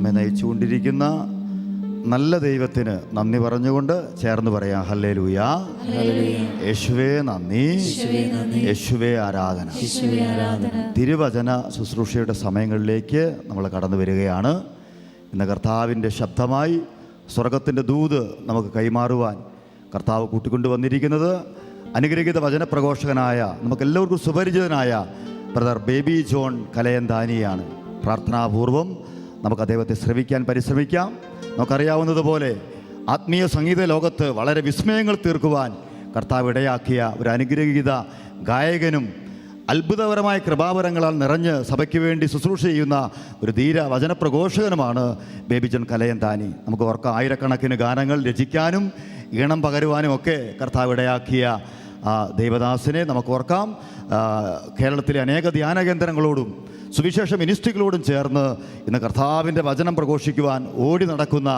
നമ്മെ നയിച്ചുകൊണ്ടിരിക്കുന്ന നല്ല ദൈവത്തിന് നന്ദി പറഞ്ഞുകൊണ്ട് ചേർന്ന് പറയാം ഹല്ലേലൂയ. യേശുവേ നന്ദി, യേശുവേ ആരാധന. തിരുവചന ശുശ്രൂഷയുടെ സമയങ്ങളിലേക്ക് നമ്മൾ കടന്നു വരികയാണ്. ഇന്ന് കർത്താവിൻ്റെ ശബ്ദമായി സ്വർഗത്തിൻ്റെ ദൂത് നമുക്ക് കൈമാറുവാൻ കർത്താവ് കൂട്ടിക്കൊണ്ടുവന്നിരിക്കുന്നത് അനുഗ്രഹീത വചനപ്രഘോഷകനായ നമുക്കെല്ലാവർക്കും സുപരിചിതനായ ബ്രദർ ബേബി ജോൺ കലയന്താനിയാണ്. പ്രാർത്ഥനാപൂർവം നമുക്ക് അദ്ദേഹത്തെ ശ്രവിക്കാൻ പരിശ്രമിക്കാം. നമുക്കറിയാവുന്നതുപോലെ ആത്മീയ സംഗീത ലോകത്ത് വളരെ വിസ്മയങ്ങൾ തീർക്കുവാൻ കർത്താവ് ഇടയാക്കിയ ഒരു അനുഗ്രഹീത ഗായകനും അത്ഭുതകരമായ കൃപാവരങ്ങളാൽ നിറഞ്ഞ് സഭയ്ക്ക് വേണ്ടി ശുശ്രൂഷ ചെയ്യുന്ന ഒരു ധീര വചനപ്രഘോഷകനുമാണ് ബേബി ജോൺ കലയന്താനി. നമുക്ക് ഓർക്കാം, ആയിരക്കണക്കിന് ഗാനങ്ങൾ രചിക്കാനും ഈണം പകരുവാനും ഒക്കെ കർത്താവ് ഇടയാക്കിയ ദേവദാസിനെ നമുക്ക് ഓർക്കാം. കേരളത്തിലെ അനേക ധ്യാന കേന്ദ്രങ്ങളോടും സുവിശേഷ മിനിസ്ട്രികളോടും ചേർന്ന് ഇന്ന് കർത്താവിൻ്റെ വചനം പ്രഘോഷിക്കുവാൻ ഓടി നടക്കുന്ന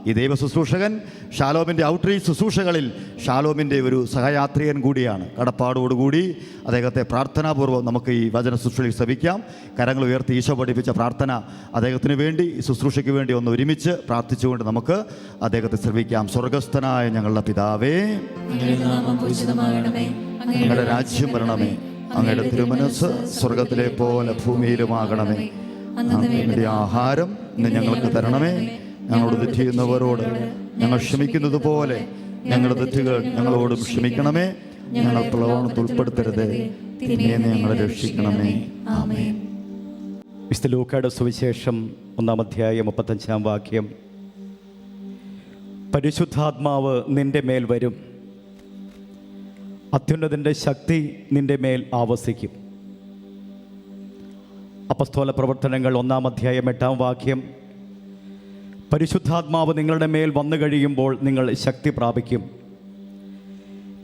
ഈ ദൈവ ശുശ്രൂഷകൻ ഷാലോമിൻ്റെ ഔട്ട്റീച്ച് ശുശ്രൂഷകളിൽ ഷാലോമിൻ്റെ ഒരു സഹയാത്രികൻ കൂടിയാണ്. കടപ്പാടോടുകൂടി അദ്ദേഹത്തെ പ്രാർത്ഥനാപൂർവ്വം നമുക്ക് ഈ വചന ശുശ്രൂഷയിൽ ശ്രമിക്കാം. കരങ്ങൾ ഉയർത്തി ഈശോ പഠിപ്പിച്ച പ്രാർത്ഥന അദ്ദേഹത്തിന് വേണ്ടി, ഈ ശുശ്രൂഷയ്ക്ക് വേണ്ടി ഒന്ന് ഒരുമിച്ച് പ്രാർത്ഥിച്ചുകൊണ്ട് നമുക്ക് അദ്ദേഹത്തെ ശ്രമിക്കാം. സ്വർഗസ്ഥനായ ഞങ്ങളുടെ പിതാവേ, അങ്ങയുടെ രാജ്യം വരണമേ, അങ്ങയുടെ തിരുമനസ് സ്വർഗത്തിലെ പോലെ ഭൂമിയിലുമാകണമേ. അങ്ങയുടെ ആഹാരം ഇന്ന് ഞങ്ങൾക്ക് തരണമേ. ഞങ്ങളോട് തെറ്റ് ചെയ്യുന്നവരോട് ഞങ്ങൾ ക്ഷമിക്കുന്നത് പോലെ ഞങ്ങളുടെ തെറ്റുകൾ ഞങ്ങളോടും ക്ഷമിക്കണമേ. ഞങ്ങൾ പ്രലോഭനത്തിൽ ഉൾപ്പെടുത്തരുതേ, തിന്മയെന്ന് ഞങ്ങളെ രക്ഷിക്കണമേ. ആമേൻ. വിശുദ്ധ ലൂക്കായുടെ സുവിശേഷം 1-ാം അധ്യായം 35-ാം വാക്യം. പരിശുദ്ധാത്മാവ് നിന്റെ മേൽ വരും, അത്യുന്നതൻ്റെ ശക്തി നിന്റെ മേൽ ആവസിക്കും. അപ്പസ്തോല പ്രവർത്തനങ്ങൾ 1-ാം അധ്യായം 8-ാം വാക്യം. പരിശുദ്ധാത്മാവ് നിങ്ങളുടെ മേൽ വന്നു കഴിയുമ്പോൾ നിങ്ങൾ ശക്തി പ്രാപിക്കും.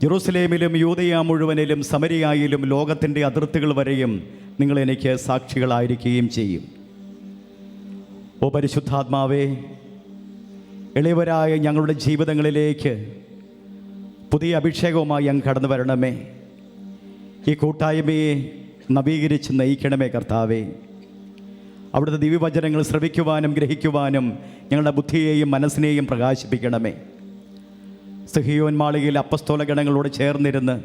ജെറൂസലേമിലും യൂദയ മുഴുവനിലും സമരിയായിലും ലോകത്തിൻ്റെ അതിർത്തികൾ വരെയും നിങ്ങൾ എനിക്ക് സാക്ഷികളായിരിക്കുകയും ചെയ്യും. ഓ പരിശുദ്ധാത്മാവേ, എളിയവരായ ഞങ്ങളുടെ ജീവിതങ്ങളിലേക്ക് പുതിയ അഭിഷേകവുമായി അങ്ങ് കടന്നു വരണമേ. ഈ കൂട്ടായ്മയെ നവീകരിച്ച് നയിക്കണമേ കർത്താവേ. അവിടുത്തെ ദിവ്യവചനങ്ങൾ ശ്രവിക്കുവാനും ഗ്രഹിക്കുവാനും ഞങ്ങളുടെ ബുദ്ധിയെയും മനസ്സിനെയും പ്രകാശിപ്പിക്കണമേ. സിഹിയോൻ മാളികയിൽ അപ്പസ്തോല ഗണങ്ങളോട് ചേർന്നിരുന്ന്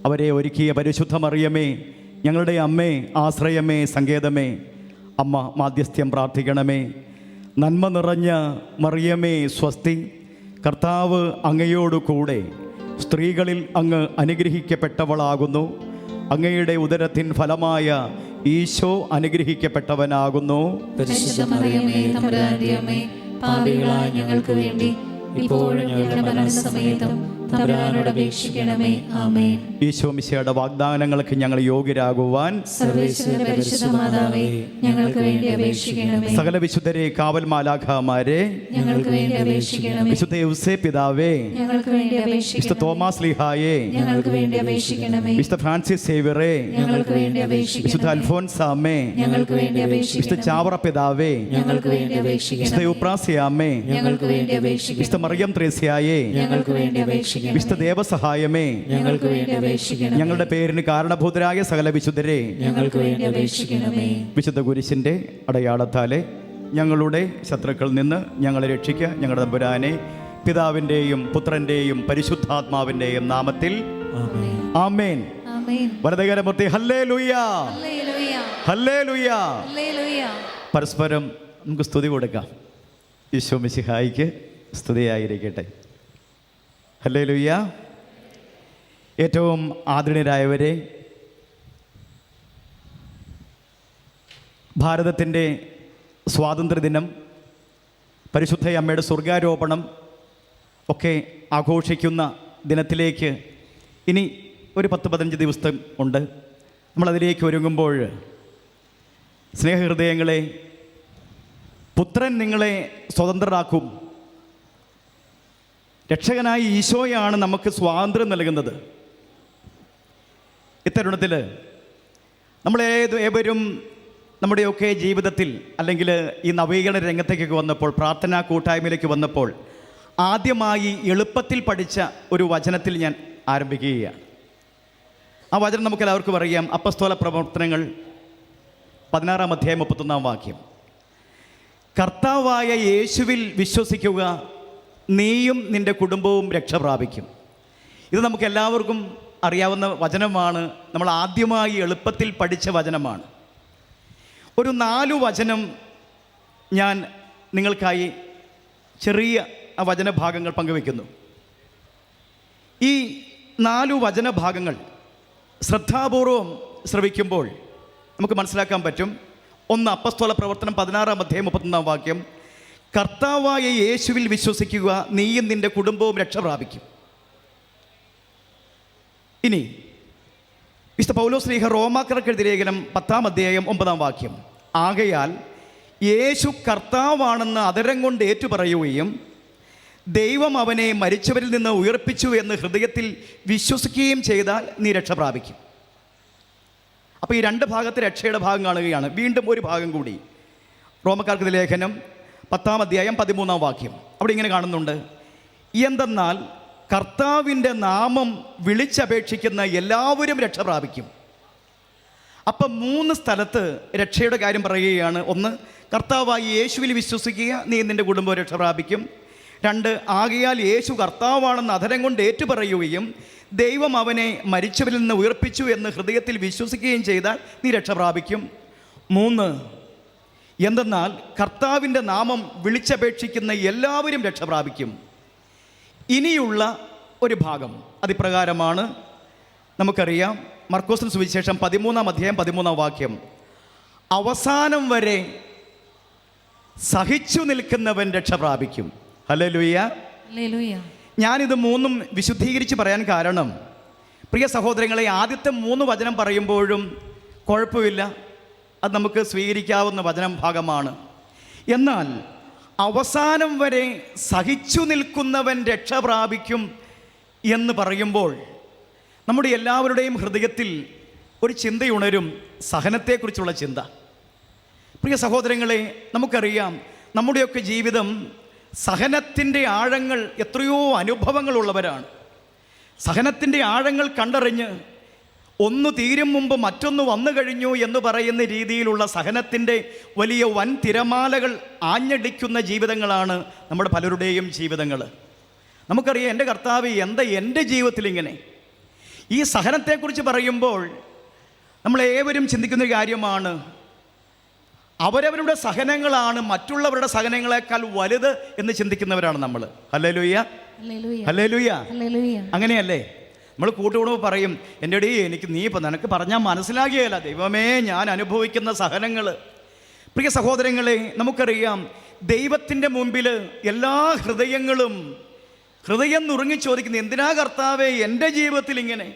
അവരെ ഒരുക്കിയ പരിശുദ്ധ മറിയമേ, ഞങ്ങളുടെ അമ്മേ, ആശ്രയമേ, സങ്കേതമേ, അമ്മ മാധ്യസ്ഥ്യം പ്രാർത്ഥിക്കണമേ. നന്മ നിറഞ്ഞ മറിയമേ സ്വസ്തി, കർത്താവ് അങ്ങയോട് കൂടെ സ്ത്രീകളിൽ അങ്ങ് അനുഗ്രഹിക്കപ്പെട്ടവളാകുന്നു. അങ്ങയുടെ ഉദരത്തിൻ ഫലമായ ഈശോ അനുഗ്രഹിക്കപ്പെട്ടവനാകുന്നു. പരിശുദ്ധ മറിയമേ, തമ്പുരാന്റെ അമ്മേ, പാപികളായ ഞങ്ങൾക്ക് വേണ്ടി ഇപ്പോഴും ഞങ്ങളുടെ മരണസമയത്തും തമ്പുരാനോട് അപേക്ഷിക്കണമേ. ആമേൻ. ഈശോ മിശിഹായുടെ വാഗ്ദാനങ്ങൾക്ക് ഞങ്ങൾ യോഗ്യരാകുവാൻ സർവേശ്വര പരിശുദ്ധ മാതാവേ, ഞങ്ങൾക്ക് വേണ്ടി അപേക്ഷിക്കണമേ. സകല വിശുദ്ധരെ, കാവൽ മാലാഖമാരെ, ഞങ്ങൾക്ക് വേണ്ടി അപേക്ഷിക്കണമേ. വിശുദ്ധ യൗസേപ്പ് പിതാവേ, ഞങ്ങൾക്ക് വേണ്ടി വിശുദ്ധ അപേക്ഷിക്കണമേ. തോമസ് ലീഹായെ, ഞങ്ങൾക്ക് വേണ്ടി അപേക്ഷിക്കണമേ. വിശുദ്ധ ഫ്രാൻസിസ് സേവ്യറെ, ഞങ്ങൾക്ക് വേണ്ടി വിശുദ്ധ അപേക്ഷിക്കണമേ. അൽഫോൻസാമ്മേ, ഞങ്ങൾക്ക് വേണ്ടി വിശുദ്ധ അപേക്ഷിക്കണമേ. ചാവറ പിതാവേ, ഞങ്ങൾക്ക് വേണ്ടി വിശുദ്ധ അപേക്ഷിക്കണമേ. യുപ്രാസിയാമ്മേ, ഞങ്ങൾക്ക് വേണ്ടി അപേക്ഷിക്കണമേ. വിശുദ്ധ മറിയം ത്രേസ്യായെ, ഞങ്ങൾക്ക് വേണ്ടി അപേക്ഷിക്കണമേ. വിശുദ്ധ ദേവസഹായമേ, ഞങ്ങൾക്ക് വേണ്ടി അപേക്ഷിക്കണമേ. ഞങ്ങളുടെ പേരിന് കാരണഭൂതരായ സകല വിശുദ്ധരെ, ഞങ്ങൾക്ക് വേണ്ടി അപേക്ഷിക്കണമേ. വിശുദ്ധ കുരിശിൻ്റെ അടയാളത്താലെ ഞങ്ങളുടെ ശത്രുക്കളിൽ നിന്ന് ഞങ്ങളെ രക്ഷിക്കുക. ഞങ്ങളുടെ തമ്പുരാനെ, പിതാവിൻ്റെയും പുത്രൻ്റെയും പരിശുദ്ധാത്മാവിൻ്റെയും നാമത്തിൽ ആമേൻ. വലതുകരമൂർത്തി ഹല്ലേലൂയ, ഹല്ലേലൂയ. പരസ്പരം നമുക്ക് സ്തുതി കൊടുക്കാം. ഈശോ മിശിഹായിക്ക് സ്തുതിയായിരിക്കട്ടെ. ഹല്ലേലൂയ. ഏറ്റവും ആദരണീയരായവരെ, ഭാരതത്തിൻ്റെ സ്വാതന്ത്ര്യദിനം, പരിശുദ്ധ അമ്മയുടെ സ്വർഗാരോപണം ഒക്കെ ആഘോഷിക്കുന്ന ദിനത്തിലേക്ക് ഇനി ഒരു 10-15 ദിവസം ഉണ്ട്. നമ്മളതിലേക്ക് ഒരുങ്ങുമ്പോൾ സ്നേഹഹൃദയങ്ങളെ, പുത്രൻ നിങ്ങളെ സ്വതന്ത്രരാക്കും. രക്ഷകനായ ഈശോയാണ് നമുക്ക് സ്വാതന്ത്ര്യം നൽകുന്നത്. ഇത്തരുണത്തിൽ ഏവരും നമ്മുടെയൊക്കെ ജീവിതത്തിൽ, അല്ലെങ്കിൽ ഈ നവീകരണ രംഗത്തേക്കൊക്കെ വന്നപ്പോൾ, പ്രാർത്ഥനാ കൂട്ടായ്മയിലേക്ക് വന്നപ്പോൾ ആദ്യമായി എളുപ്പത്തിൽ പഠിച്ച ഒരു വചനത്തിൽ ഞാൻ ആരംഭിക്കുകയാണ്. ആ വചനം നമുക്കെല്ലാവർക്കും അറിയാം. അപ്പസ്തോല പ്രവർത്തനങ്ങൾ 16-ാം അധ്യായം 31-ാം വാക്യം. കർത്താവായ യേശുവിൽ വിശ്വസിക്കുക, നീയും നിൻ്റെ കുടുംബവും രക്ഷ പ്രാപിക്കും. ഇത് നമുക്ക് എല്ലാവർക്കും അറിയാവുന്ന വചനമാണ്. നമ്മൾ ആദ്യമായി എളുപ്പത്തിൽ പഠിച്ച വചനമാണ്. ഒരു 4 വചനം ഞാൻ നിങ്ങൾക്കായി ചെറിയ ആ വചനഭാഗങ്ങൾ പങ്കുവെക്കുന്നു. ഈ 4 വചനഭാഗങ്ങൾ ശ്രദ്ധാപൂർവം ശ്രവിക്കുമ്പോൾ നമുക്ക് മനസ്സിലാക്കാൻ പറ്റും. 1 അപ്പസ്തോല പ്രവർത്തനം 16-ാം അധ്യായം 31-ാം വാക്യം, കർത്താവായ യേശുവിൽ വിശ്വസിക്കുക, നീയും നിൻ്റെ കുടുംബവും രക്ഷ പ്രാപിക്കും. ഇനി വിശുദ്ധ പൗലോസ് ശ്ലീഹ റോമാക്കാർക്കെഴുതിയ ലേഖനം 10-ാം അധ്യായം 9-ാം വാക്യം, ആകയാൽ യേശു കർത്താവാണെന്ന് അധരം കൊണ്ട് ഏറ്റുപറയുകയും ദൈവം അവനെ മരിച്ചവരിൽ നിന്ന് ഉയർപ്പിച്ചു എന്ന് ഹൃദയത്തിൽ വിശ്വസിക്കുകയും ചെയ്താൽ നീ രക്ഷ പ്രാപിക്കും. അപ്പോൾ ഈ 2 ഭാഗത്തെ രക്ഷയുടെ ഭാഗം കാണുകയാണ്. വീണ്ടും ഒരു ഭാഗം കൂടി റോമക്കാർക്ക് ലേഖനം 10-ാം അധ്യായം 13-ാം വാക്യം, അവിടെ ഇങ്ങനെ കാണുന്നുണ്ട്, എന്തെന്നാൽ കർത്താവിൻ്റെ നാമം വിളിച്ചപേക്ഷിക്കുന്ന എല്ലാവരും രക്ഷ പ്രാപിക്കും. അപ്പം 3 സ്ഥലത്ത് രക്ഷയുടെ കാര്യം പറയുകയാണ്. 1, കർത്താവായി യേശുവിൽ വിശ്വസിക്കുക, നീ നിൻ്റെ കുടുംബം രക്ഷ പ്രാപിക്കും. 2, ആകയാൽ യേശു കർത്താവാണെന്ന് അധരം കൊണ്ട് ഏറ്റുപറയുകയും ദൈവം അവനെ മരിച്ചവരിൽ നിന്ന് ഉയർപ്പിച്ചു എന്ന് ഹൃദയത്തിൽ വിശ്വസിക്കുകയും ചെയ്താൽ നീ രക്ഷ പ്രാപിക്കും. 3, എന്തെന്നാൽ കർത്താവിൻ്റെ നാമം വിളിച്ചപേക്ഷിക്കുന്ന എല്ലാവരും രക്ഷ പ്രാപിക്കും. ഇനിയുള്ള ഒരു ഭാഗം അതിപ്രകാരമാണ്. നമുക്കറിയാം, മർക്കോസിന് സുവിശേഷം 13-ാം അധ്യായം 13-ാം വാക്യം, അവസാനം വരെ സഹിച്ചു നിൽക്കുന്നവൻ രക്ഷ പ്രാപിക്കും. ഹല്ലേലൂയ. ഞാനിത് 3 വിശുദ്ധീകരിച്ച് പറയാൻ കാരണം, പ്രിയ സഹോദരങ്ങളെ, ആദ്യത്തെ 3 വചനം പറയുമ്പോഴും കുഴപ്പമില്ല, അത് നമുക്ക് സ്വീകരിക്കാവുന്ന വചനം ഭാഗമാണ്. എന്നാൽ അവസാനം വരെ സഹിച്ചു നിൽക്കുന്നവൻ രക്ഷ പ്രാപിക്കും എന്ന് പറയുമ്പോൾ നമ്മുടെ എല്ലാവരുടെയും ഹൃദയത്തിൽ ഒരു ചിന്തയുണരും, സഹനത്തെക്കുറിച്ചുള്ള ചിന്ത. പ്രിയ സഹോദരങ്ങളെ, നമുക്കറിയാം നമ്മുടെയൊക്കെ ജീവിതം സഹനത്തിൻ്റെ ആഴങ്ങൾ, എത്രയോ അനുഭവങ്ങളുള്ളവരാണ്. സഹനത്തിൻ്റെ ആഴങ്ങൾ കണ്ടറിഞ്ഞ് ഒന്ന് തീരും മുമ്പ് മറ്റൊന്ന് വന്നു കഴിഞ്ഞു എന്ന് പറയുന്ന രീതിയിലുള്ള സഹനത്തിൻ്റെ വലിയ വൻ തിരമാലകൾ ആഞ്ഞടിക്കുന്ന ജീവിതങ്ങളാണ് നമ്മുടെ പലരുടെയും ജീവിതങ്ങൾ. നമുക്കറിയാം, എൻ്റെ കർത്താവ്, എന്താ എൻ്റെ ജീവിതത്തിൽ ഇങ്ങനെ? ഈ സഹനത്തെക്കുറിച്ച് പറയുമ്പോൾ നമ്മളേവരും ചിന്തിക്കുന്നൊരു കാര്യമാണ്, അവരവരുടെ സഹനങ്ങളാണ് മറ്റുള്ളവരുടെ സഹനങ്ങളെക്കാൾ വലുത് എന്ന് ചിന്തിക്കുന്നവരാണ് നമ്മൾ. Hallelujah, hallelujah. അങ്ങനെയല്ലേ? നമ്മൾ കൂട്ടുകൂടുമ്പോൾ പറയും, എൻ്റെ ഇടയിൽ എനിക്ക് നീ ഇപ്പം നിനക്ക് പറഞ്ഞാൽ മനസ്സിലാകുകയില്ല, ദൈവമേ ഞാൻ അനുഭവിക്കുന്ന സഹനങ്ങൾ. പ്രിയ സഹോദരങ്ങളെ, നമുക്കറിയാം ദൈവത്തിൻ്റെ മുമ്പിൽ എല്ലാ ഹൃദയം നുറുങ്ങി ചോദിക്കുന്നത്, എന്തിനാ കർത്താവേ എൻ്റെ ജീവിതത്തിൽ ഇങ്ങനെ?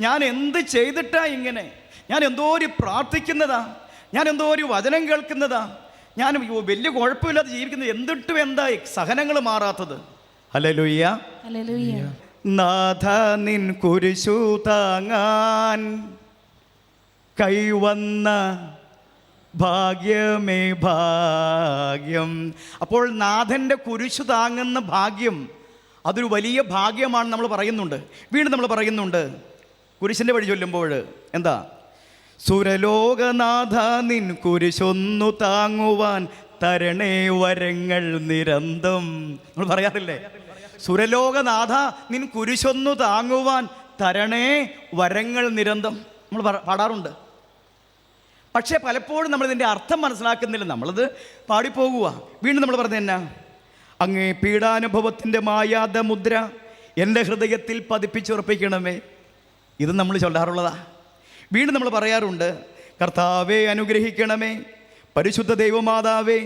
ഞാൻ എന്ത് ചെയ്തിട്ടാ ഇങ്ങനെ? ഞാൻ എന്തോ ഒരു പ്രാർത്ഥിക്കുന്നതാ, ഞാൻ എന്തോ ഒരു വചനം കേൾക്കുന്നതാ, ഞാൻ വലിയ കുഴപ്പമില്ലാതെ ജീവിക്കുന്നത്, എന്നിട്ടും എന്താ സഹനങ്ങൾ മാറാത്തത്? ഹല്ലേലൂയ. നാഥ നിൻ കുരിശു താങ്ങാൻ കൈവന്ന ഭാഗ്യമേ ഭാഗ്യം. അപ്പോൾ നാഥൻ്റെ കുരിശു താങ്ങുന്ന ഭാഗ്യം അതൊരു വലിയ ഭാഗ്യമാണ് നമ്മൾ പറയുന്നുണ്ട്. വീണ്ടും നമ്മൾ പറയുന്നുണ്ട് കുരിശിൻ്റെ വഴി ചൊല്ലുമ്പോൾ എന്താ? സുരലോകനാഥ നിൻ കുരിശൊന്നു താങ്ങുവാൻ തരണേ വരങ്ങൾ നിരന്തം. നമ്മൾ പറയാറില്ലേ? സുരലോകനാഥ നിൻ കുരിശൊന്നു താങ്ങുവാൻ തരണേ വരങ്ങൾ നിരന്തം. നമ്മൾ പാടാറുണ്ട്. പക്ഷേ പലപ്പോഴും നമ്മളിതിൻ്റെ അർത്ഥം മനസ്സിലാക്കുന്നില്ല, നമ്മളത് പാടിപ്പോകുക. വീണ്ടും നമ്മൾ പറഞ്ഞത് എന്നാ? അങ്ങേ പീഡാനുഭവത്തിൻ്റെ മായാത മുദ്ര എൻ്റെ ഹൃദയത്തിൽ പതിപ്പിച്ചുറപ്പിക്കണമേ. ഇത് നമ്മൾ ചൊല്ലാറുള്ളതാ. വീണ്ടും നമ്മൾ പറയാറുണ്ട്, കർത്താവെ അനുഗ്രഹിക്കണമേ, പരിശുദ്ധ ദൈവമാതാവേ,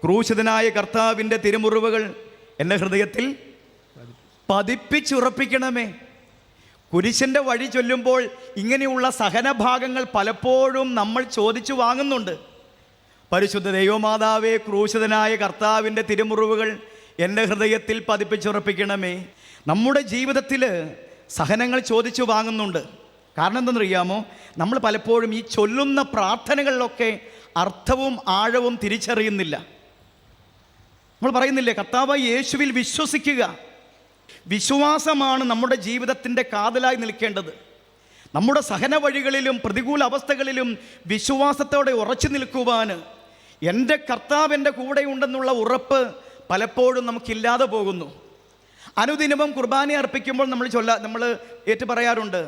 ക്രൂശിതനായ കർത്താവിൻ്റെ തിരുമുറിവുകൾ എൻ്റെ ഹൃദയത്തിൽ പതിപ്പിച്ചുറപ്പിക്കണമേ. കുരിശിൻ്റെ വഴി ചൊല്ലുമ്പോൾ ഇങ്ങനെയുള്ള സഹനഭാഗങ്ങൾ പലപ്പോഴും നമ്മൾ ചോദിച്ചു വാങ്ങുന്നുണ്ട്. പരിശുദ്ധ ദൈവമാതാവേ, ക്രൂശിതനായ കർത്താവിൻ്റെ തിരുമുറിവുകൾ എൻ്റെ ഹൃദയത്തിൽ പതിപ്പിച്ചുറപ്പിക്കണമേ. നമ്മുടെ ജീവിതത്തിൽ സഹനങ്ങൾ ചോദിച്ചു വാങ്ങുന്നുണ്ട്. കാരണം എന്തെന്നറിയാമോ? നമ്മൾ പലപ്പോഴും ഈ ചൊല്ലുന്ന പ്രാർത്ഥനകളിലൊക്കെ അർത്ഥവും ആഴവും തിരിച്ചറിയുന്നില്ല. നമ്മൾ പറയുന്നില്ലേ, കർത്താവായ യേശുവിൽ വിശ്വസിക്കുക. വിശ്വാസമാണ് നമ്മുടെ ജീവിതത്തിൻ്റെ കാതലായി നിൽക്കേണ്ടത്. നമ്മുടെ സഹന വഴികളിലും പ്രതികൂല അവസ്ഥകളിലും വിശ്വാസത്തോടെ ഉറച്ചു നിൽക്കുവാൻ എൻ്റെ കർത്താവ് എൻ്റെ കൂടെ ഉണ്ടെന്നുള്ള ഉറപ്പ് പലപ്പോഴും നമുക്കില്ലാതെ പോകുന്നു. അനുദിനവും കുർബാന അർപ്പിക്കുമ്പോൾ നമ്മൾ ഏറ്റു പറയാറുണ്ട്,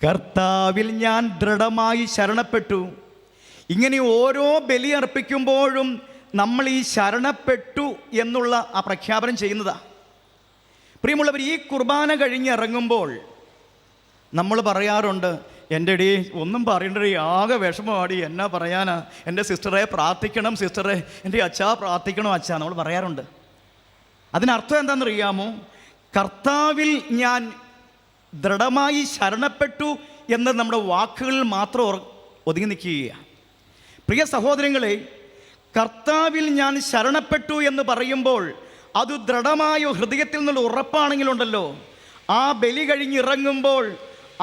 കർത്താവിൽ ഞാൻ ദൃഢമായി ശരണപ്പെട്ടു. ഇങ്ങനെ ഓരോ ബലി അർപ്പിക്കുമ്പോഴും നമ്മൾ ഈ ശരണപ്പെട്ടു എന്നുള്ള ആ പ്രഖ്യാപനം ചെയ്യുന്നതാ. പ്രിയമുള്ളവർ, ഈ കുർബാന കഴിഞ്ഞിറങ്ങുമ്പോൾ നമ്മൾ പറയാറുണ്ട്, എൻ്റെ ഡി ഒന്നും പറയണ്ടേ, ആകെ വിഷമമാടി, എന്നാ പറയാനാ, എൻ്റെ സിസ്റ്ററെ പ്രാർത്ഥിക്കണം, സിസ്റ്ററെ എൻ്റെ അച്ഛാ പ്രാർത്ഥിക്കണം അച്ഛാ, നമ്മൾ പറയാറുണ്ട്. അതിനർത്ഥം എന്താണെന്നറിയാമോ? കർത്താവിൽ ഞാൻ ദൃഢമായി ശരണപ്പെട്ടു എന്ന് നമ്മുടെ വാക്കുകളിൽ മാത്രം ഒതുങ്ങി നിൽക്കുകയാണ്. പ്രിയ സഹോദരങ്ങളെ, കർത്താവിൽ ഞാൻ ശരണപ്പെട്ടു എന്ന് പറയുമ്പോൾ അത് ദൃഢമായ ഹൃദയത്തിൽ നിന്നുള്ള ഉറപ്പാണെങ്കിലുണ്ടല്ലോ, ആ ബലി കഴിഞ്ഞിറങ്ങുമ്പോൾ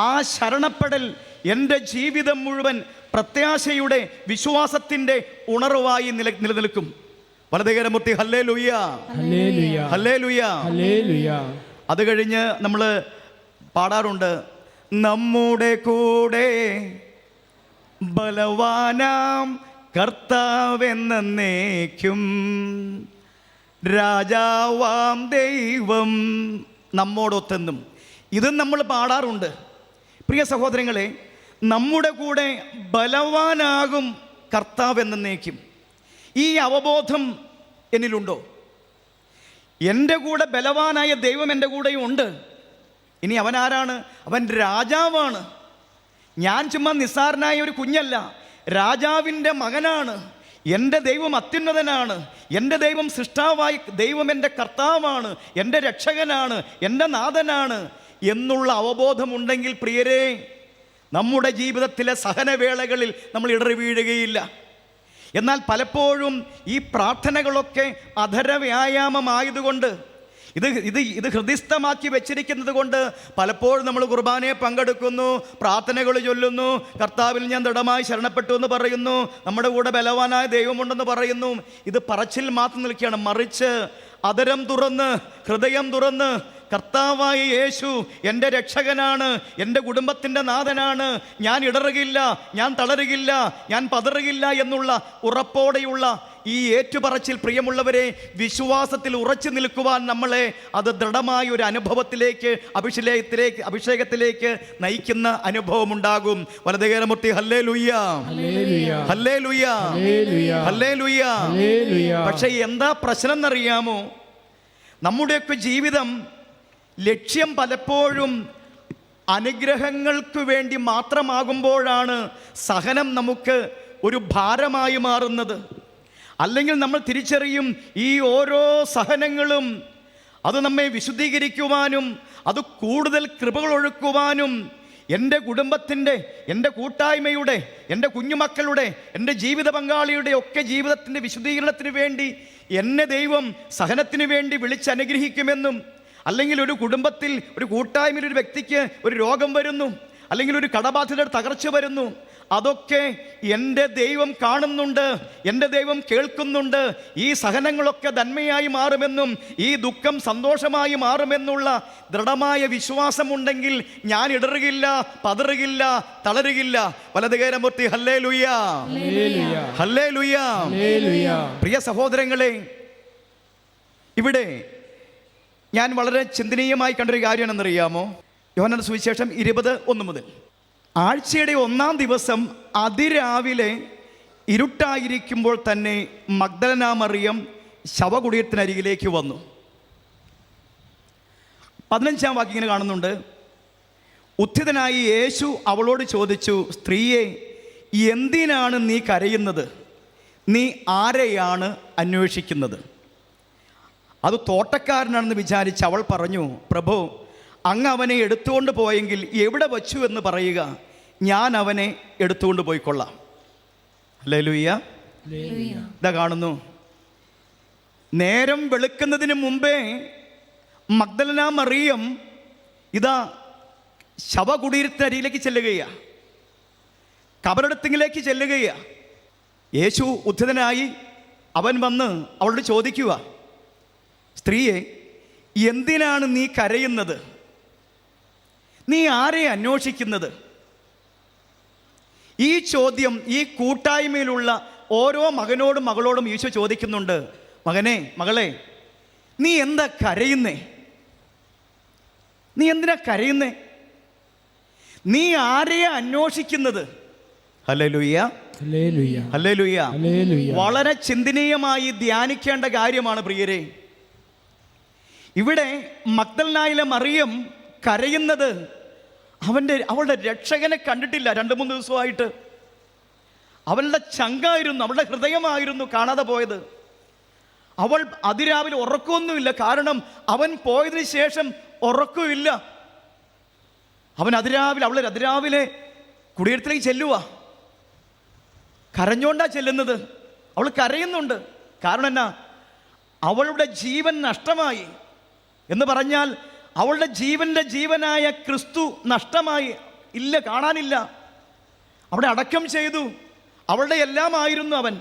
ആ ശരണപ്പെടൽ എൻ്റെ ജീവിതം മുഴുവൻ പ്രത്യാശയുടെ, വിശ്വാസത്തിൻ്റെ ഉണർവായി നിലനിൽക്കും. വലതുകരമൂർത്തി ഹല്ലേലൂയ, ഹല്ലേലൂയ, ഹല്ലേലൂയ. അത് കഴിഞ്ഞ് നമ്മൾ പാടാറുണ്ട്, നമ്മുടെ കൂടെ ബലവാനാം കർത്താവെന്നേക്കും, രാജാവാം ദൈവം നമ്മോടൊത്തെന്നും. ഇതും നമ്മൾ പാടാറുണ്ട്. പ്രിയ സഹോദരങ്ങളെ, നമ്മുടെ കൂടെ ബലവാനാകും കർത്താവെന്നേക്കും. ഈ അവബോധം എന്നിലുണ്ടോ? എൻ്റെ കൂടെ ബലവാനായ ദൈവം എൻ്റെ കൂടെയും ഉണ്ട്. ഇനി അവൻ ആരാണ്? അവൻ രാജാവാണ്. ഞാൻ ചുമ്മാ നിസ്സാരനായ ഒരു കുഞ്ഞല്ല, രാജാവിൻ്റെ മകനാണ്. എൻ്റെ ദൈവം അത്യുന്നതനാണ്. എൻ്റെ ദൈവം സൃഷ്ടാവായി, ദൈവം എൻ്റെ കർത്താവാണ്, എൻ്റെ രക്ഷകനാണ്, എൻ്റെ നാഥനാണ് എന്നുള്ള അവബോധമുണ്ടെങ്കിൽ പ്രിയരെ, നമ്മുടെ ജീവിതത്തിലെ സഹനവേളകളിൽ നമ്മൾ ഇടറി വീഴുകയില്ല. എന്നാൽ പലപ്പോഴും ഈ പ്രാർത്ഥനകളൊക്കെ അധര വ്യായാമമായതുകൊണ്ട്, ഇത് ഹൃദയസ്ഥമാക്കി വെച്ചിരിക്കുന്നത് കൊണ്ട് പലപ്പോഴും നമ്മൾ കുർബാനയെ പങ്കെടുക്കുന്നു, പ്രാർത്ഥനകൾ ചൊല്ലുന്നു, കർത്താവിൽ ഞാൻ ദൃഢമായി ശരണപ്പെട്ടു എന്ന് പറയുന്നു, നമ്മുടെ കൂടെ ബലവാനായ ദൈവമുണ്ടെന്ന് പറയുന്നു. ഇത് പറച്ചിൽ മാത്രം നിൽക്കുകയാണ്. മറിച്ച് അധരം തുറന്ന്, ഹൃദയം തുറന്ന്, കർത്താവായ യേശു എൻ്റെ രക്ഷകനാണ്, എൻ്റെ കുടുംബത്തിൻ്റെ നാഥനാണ്, ഞാൻ ഇടറുകില്ല, ഞാൻ തളരുകില്ല, ഞാൻ പതറുകില്ല എന്നുള്ള ഉറപ്പോടെയുള്ള ഈ ഏറ്റുപറച്ചിൽ, പ്രിയമുള്ളവരെ, വിശ്വാസത്തിൽ ഉറച്ചു നിൽക്കുവാൻ നമ്മളെ അത് ദൃഢമായ ഒരു അനുഭവത്തിലേക്ക്, അഭിഷേകത്തിലേക്ക് നയിക്കുന്ന അനുഭവമുണ്ടാകും. വലതുകരമൂർത്തി ഹല്ലേലൂയ, ഹല്ലേലൂയ, ഹല്ലേലൂയ. പക്ഷേ എന്താ പ്രശ്നം എന്നറിയാമോ? നമ്മുടെയൊക്കെ ജീവിതം ലക്ഷ്യം പലപ്പോഴും അനുഗ്രഹങ്ങൾക്ക് വേണ്ടി മാത്രമാകുമ്പോഴാണ് സഹനം നമുക്ക് ഒരു ഭാരമായി മാറുന്നത്. അല്ലെങ്കിൽ നമ്മൾ തിരിച്ചറിയും, ഈ ഓരോ സഹനങ്ങളും അത് നമ്മെ വിശുദ്ധീകരിക്കുവാനും, അത് കൂടുതൽ കൃപകൾ ഒഴുക്കുവാനും, എൻ്റെ കുടുംബത്തിൻ്റെ, എൻ്റെ കൂട്ടായ്മയുടെ, എൻ്റെ കുഞ്ഞുമക്കളുടെ, എൻ്റെ ജീവിത പങ്കാളിയുടെ ഒക്കെ ജീവിതത്തിൻ്റെ വിശുദ്ധീകരണത്തിന് വേണ്ടി എന്നെ ദൈവം സഹനത്തിന് വേണ്ടി വിളിച്ചനുഗ്രഹിക്കുമെന്നും, അല്ലെങ്കിൽ ഒരു കുടുംബത്തിൽ, ഒരു കൂട്ടായ്മയിൽ ഒരു വ്യക്തിക്ക് ഒരു രോഗം വരുന്നു, അല്ലെങ്കിൽ ഒരു കടബാധ്യതയുടെ തകർച്ച വരുന്നു, അതൊക്കെ എൻ്റെ ദൈവം കാണുന്നുണ്ട്, എൻ്റെ ദൈവം കേൾക്കുന്നുണ്ട്. ഈ സഹനങ്ങളൊക്കെ നന്മയായി മാറുമെന്നും ഈ ദുഃഖം സന്തോഷമായി മാറുമെന്നുള്ള ദൃഢമായ വിശ്വാസമുണ്ടെങ്കിൽ ഞാൻ ഇടറുകില്ല, പതറുകില്ല, തളരുകില്ല. വലതുകരമൂർത്തി ഹല്ലേലൂയ, ഹല്ലേലൂയ. പ്രിയ സഹോദരങ്ങളെ, ഇവിടെ ഞാൻ വളരെ ചിന്തനീയമായി കണ്ടൊരു കാര്യമാണെന്നറിയാമോ? യോഹന്നാന്റെ സുവിശേഷം 20:1 മുതൽ, ആഴ്ചയുടെ 1-ാം ദിവസം അതിരാവിലെ ഇരുട്ടായിരിക്കുമ്പോൾ തന്നെ മഗ്ദലന മറിയം ശവകുടീരത്തിനരികിലേക്ക് വന്നു. 15-ാം വാക്യം ഇങ്ങനെ കാണുന്നുണ്ട്, ഉത്ഥിതനായി യേശു അവളോട് ചോദിച്ചു, സ്ത്രീയെ, എന്തിനാണ് നീ കരയുന്നത്? നീ ആരെയാണ് അന്വേഷിക്കുന്നത്? അത് തോട്ടക്കാരനാണെന്ന് വിചാരിച്ച് അവൾ പറഞ്ഞു, പ്രഭു, അങ്ങ് അവനെ എടുത്തുകൊണ്ട് പോയെങ്കിൽ എവിടെ വച്ചു എന്ന് പറയുക, ഞാൻ അവനെ എടുത്തുകൊണ്ട് പോയിക്കൊള്ളാം. ഹല്ലേലൂയ. ഇതാ കാണുന്നു, നേരം വെളുക്കുന്നതിന് മുമ്പേ മഗ്ദലന മറിയം ഇതാ ശവകുടീരത്തിനരികിലേക്ക് ചെല്ലുകയാണ്, കബറടത്തിലേക്ക് ചെല്ലുകയാണ്. യേശു ഉദ്ധിതനായി അവൻ വന്ന് അവളോട് ചോദിക്കുക, സ്ത്രീയെ, എന്തിനാണ് നീ കരയുന്നത്? നീ ആരെ അന്വേഷിക്കുന്നത്? ഈ ചോദ്യം ഈ കൂട്ടായ്മയിലുള്ള ഓരോ മകനോടും മകളോടും ഈശോ ചോദിക്കുന്നുണ്ട്, മകനെ, മകളെ, നീ എന്താ കരയുന്നേ? നീ എന്തിനാ കരയുന്നേ? നീ ആരെയാ അന്വേഷിക്കുന്നത്? ഹല്ലേലൂയ, ഹല്ലേലൂയ, ഹല്ലേലൂയ. ഹല്ലേലൂയ. വളരെ ചിന്തനീയമായി ധ്യാനിക്കേണ്ട കാര്യമാണ് പ്രിയരെ. ഇവിടെ മഗ്ദലനായിലെ മറിയം കരയുന്നത് അവളുടെ രക്ഷകനെ കണ്ടിട്ടില്ല. 2-3 ദിവസമായിട്ട് അവളുടെ ചങ്കായിരുന്നു, അവളുടെ ഹൃദയമായിരുന്നു കാണാതെ പോയത്. അവൾ അതിരാവിലെ ഉറക്കമൊന്നുമില്ല. കാരണം അവൻ പോയതിന് ശേഷം ഉറക്കമില്ല. അവൾ അതിരാവിലെ കുടിയേറ്റത്തിലേക്ക് ചെല്ലുക. കരഞ്ഞോണ്ടാ ചെല്ലുന്നത്. അവൾ കരയുന്നുണ്ട്. കാരണം എന്നാ? അവളുടെ ജീവൻ നഷ്ടമായി എന്ന് പറഞ്ഞാൽ അവളുടെ ജീവനായ ക്രിസ്തു നഷ്ടമായി. ഇല്ല, കാണാനില്ല. അവിടെ അടക്കം ചെയ്തു. അവളുടെ എല്ലാമായിരുന്നു അവൻ.